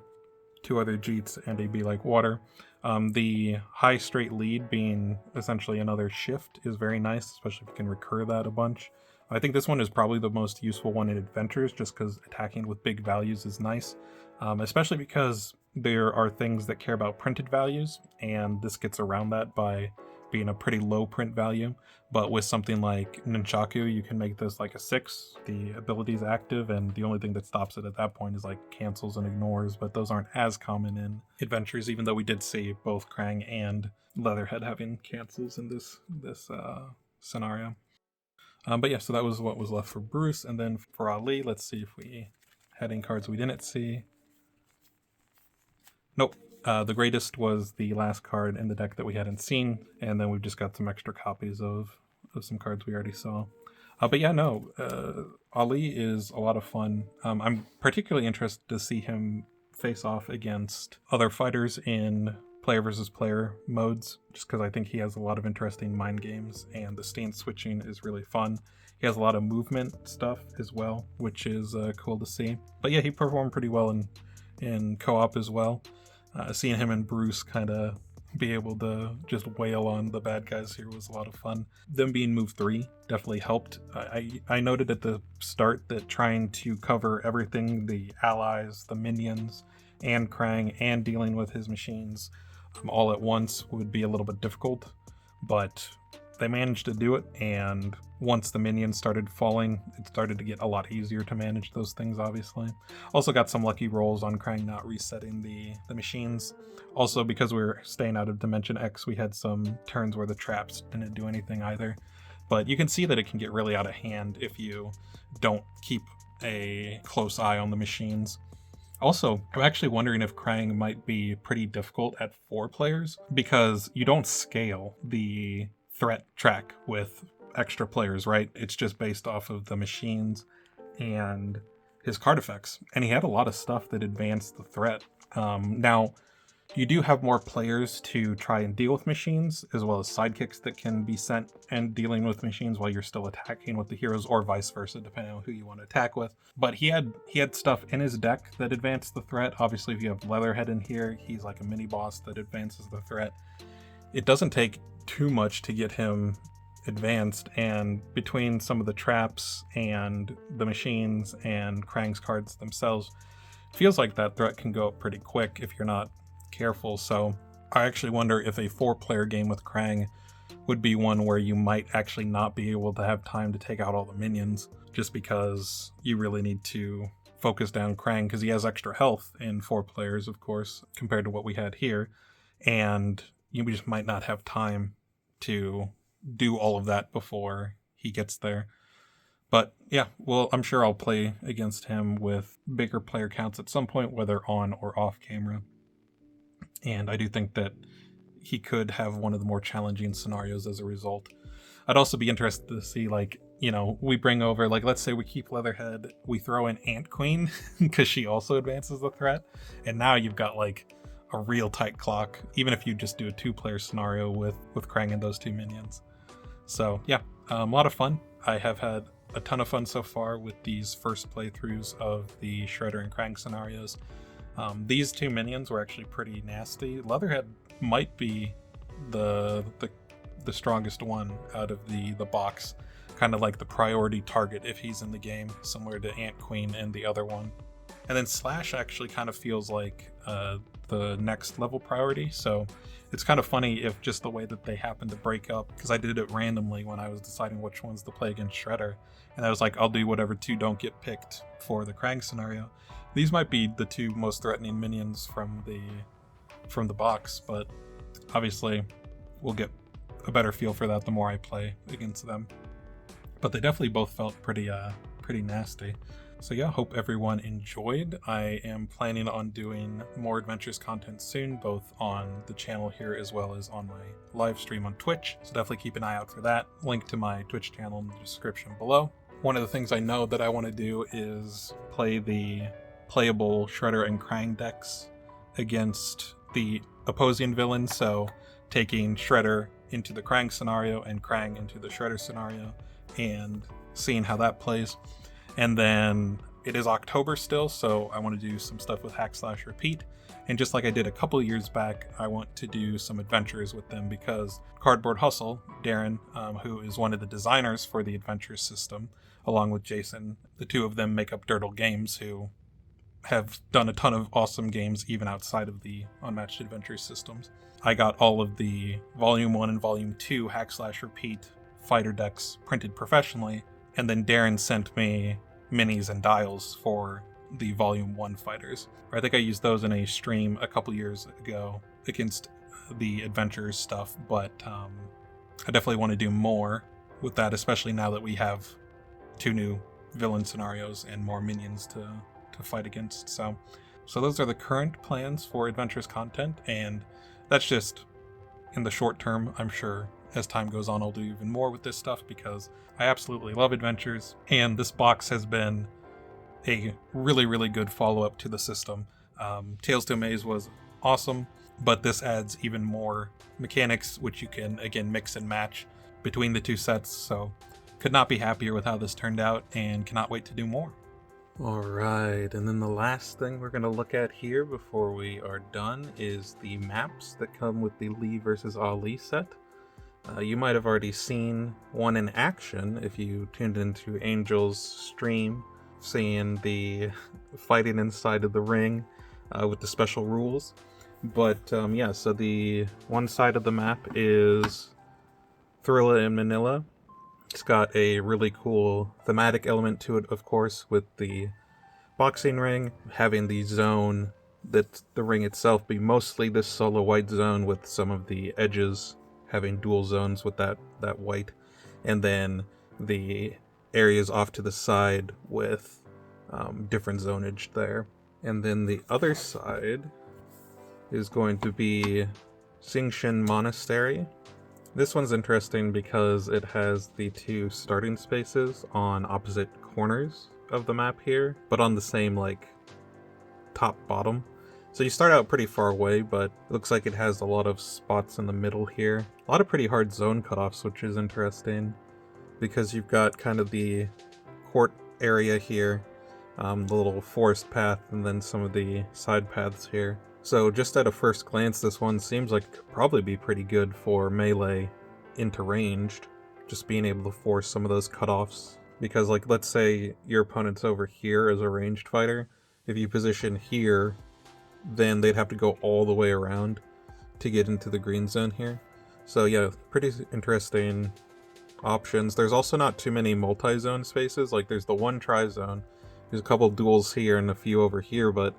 2 other Jeets and a Be Like Water. The high straight lead being essentially another shift is very nice, especially if you can recur that a bunch. I think this one is probably the most useful one in Adventures, just because attacking with big values is nice, especially because there are things that care about printed values, and this gets around that by being a pretty low print value. But with something like Nunchaku, you can make this like a 6. The ability is active, and the only thing that stops it at that point is like cancels and ignores, but those aren't as common in adventures, even though we did see both Krang and Leatherhead having cancels in this scenario. But yeah, so that was what was left for Bruce, and then for Ali, let's see if we had any cards we didn't see. Nope. The greatest was the last card in the deck that we hadn't seen, and then we've just got some extra copies of some cards we already saw. But yeah, no, Ali is a lot of fun. I'm particularly interested to see him face off against other fighters in player versus player modes, just because I think he has a lot of interesting mind games, and the stance switching is really fun. He has a lot of movement stuff as well, which is cool to see. But yeah, he performed pretty well in co-op as well. Seeing him and Bruce kind of be able to just wail on the bad guys here was a lot of fun. Them being move 3 definitely helped. I noted at the start that trying to cover everything, the allies, the minions, and Krang, and dealing with his machines all at once would be a little bit difficult, but they managed to do it, and once the minions started falling, it started to get a lot easier to manage those things, obviously. Also got some lucky rolls on Krang not resetting the machines. Also, because we were staying out of Dimension X, we had some turns where the traps didn't do anything either. But you can see that it can get really out of hand if you don't keep a close eye on the machines. Also, I'm actually wondering if Krang might be pretty difficult at 4 players, because you don't scale the threat track with extra players, right? It's just based off of the machines and his card effects. And he had a lot of stuff that advanced the threat. Now, you do have more players to try and deal with machines, as well as sidekicks that can be sent and dealing with machines while you're still attacking with the heroes, or vice versa, depending on who you want to attack with. But he had stuff in his deck that advanced the threat. Obviously, if you have Leatherhead in here, he's like a mini boss that advances the threat. It doesn't take too much to get him advanced, and between some of the traps and the machines and Krang's cards themselves, it feels like that threat can go up pretty quick if you're not careful. So I actually wonder if a 4-player game with Krang would be one where you might actually not be able to have time to take out all the minions, just because you really need to focus down Krang, because he has extra health in 4 players, of course, compared to what we had here, and you just might not have time to do all of that before he gets there. But yeah, well, I'm sure I'll play against him with bigger player counts at some point, whether on or off camera. And I do think that he could have one of the more challenging scenarios as a result. I'd also be interested to see, like, you know, we bring over, like, let's say we keep Leatherhead, we throw in Ant Queen, because she also advances the threat, and now you've got, like, a real tight clock, even if you just do a 2-player scenario with Krang and those 2 minions. So yeah, a lot of fun. I have had a ton of fun so far with these first playthroughs of the Shredder and Krang scenarios. These 2 minions were actually pretty nasty. Leatherhead might be the strongest one out of the box, kind of like the priority target if he's in the game, similar to Ant Queen and the other one. And then Slash actually kind of feels like the next level priority, so it's kind of funny if just the way that they happen to break up, because I did it randomly when I was deciding which ones to play against Shredder, and I was like, I'll do whatever 2 don't get picked for the Krang scenario. These might be the 2 most threatening minions from the box, but obviously we'll get a better feel for that the more I play against them. But they definitely both felt pretty nasty. So yeah, hope everyone enjoyed. I am planning on doing more adventures content soon, both on the channel here as well as on my live stream on Twitch. So definitely keep an eye out for that. Link to my Twitch channel in the description below. One of the things I know that I want to do is play the playable Shredder and Krang decks against the opposing villains. So taking Shredder into the Krang scenario and Krang into the Shredder scenario and seeing how that plays. And then it is October still, so I want to do some stuff with Hack Slash Repeat. And just like I did a couple years back, I want to do some adventures with them, because Cardboard Hustle, Darren, who is one of the designers for the adventure system, along with Jason, the 2 of them make up Dirtle Games, who have done a ton of awesome games even outside of the Unmatched Adventures systems. I got all of the Volume 1 and Volume 2 hack/repeat fighter decks printed professionally, and then Darren sent me minis and dials for the Volume 1 fighters. I think I used those in a stream a couple years ago against the Adventures stuff, but I definitely want to do more with that, especially now that we have 2 new villain scenarios and more minions to fight against. So those are the current plans for Adventures content, and that's just in the short term. I'm sure as time goes on I'll do even more with this stuff because I absolutely love Adventures, and this box has been a really, really good follow-up to the system. Tales to Amaze was awesome, but this adds even more mechanics, which you can, again, mix and match between the 2 sets, so could not be happier with how this turned out, and cannot wait to do more. Alright, and then the last thing we're going to look at here before we are done is the maps that come with the Lee vs. Ali set. You might have already seen one in action if you tuned into Angel's stream, seeing the fighting inside of the ring with the special rules. But yeah, so the one side of the map is Thrilla in Manila. It's got a really cool thematic element to it, of course, with the boxing ring, having the zone that the ring itself be mostly this solo white zone with some of the edges having dual zones with that white, and then the areas off to the side with different zonage there. And then the other side is going to be Singshin Monastery. This one's interesting because it has the 2 starting spaces on opposite corners of the map here, but on the same, like, top bottom. So you start out pretty far away, but it looks like it has a lot of spots in the middle here. A lot of pretty hard zone cutoffs, which is interesting, because you've got kind of the court area here, the little forest path, and then some of the side paths here. So just at a first glance, this one seems like it could probably be pretty good for melee into ranged, just being able to force some of those cutoffs. Because, like, let's say your opponent's over here as a ranged fighter. If you position here, then they'd have to go all the way around to get into the green zone here. So yeah, pretty interesting options. There's also not too many multi-zone spaces. Like, there's the one tri-zone, there's a couple duels here and a few over here, but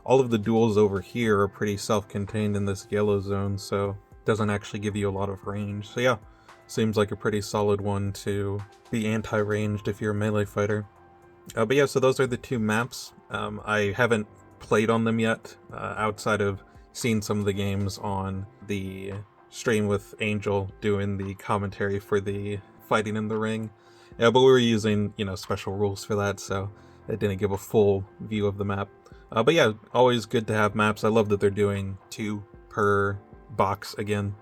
all of the duels over here are pretty self-contained in this yellow zone, so it doesn't actually give you a lot of range. So yeah, seems like a pretty solid one to be anti-ranged if you're a melee fighter. But yeah, so those are the 2 maps. I haven't played on them yet, outside of seeing some of the games on the stream with Angel doing the commentary for the fighting in the ring. Yeah, but we were using, special rules for that, so it didn't give a full view of the map. But yeah, always good to have maps. I love that they're doing 2 per box again,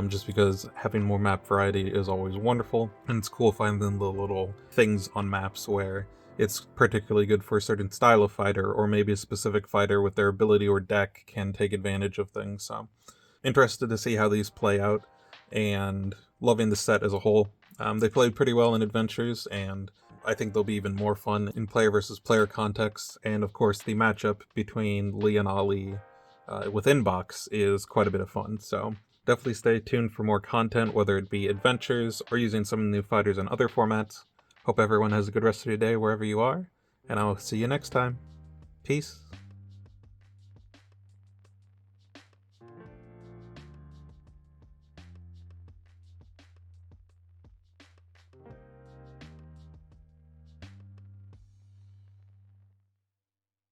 just because having more map variety is always wonderful, and it's cool finding the little things on maps where it's particularly good for a certain style of fighter, or maybe a specific fighter with their ability or deck can take advantage of things. So interested to see how these play out, and loving the set as a whole. They played pretty well in Adventures, and I think they'll be even more fun in player versus player context. And of course, the matchup between Lee and Ali within box is quite a bit of fun. So definitely stay tuned for more content, whether it be Adventures or using some of the new fighters in other formats. Hope everyone has a good rest of your day wherever you are, and I'll see you next time. Peace.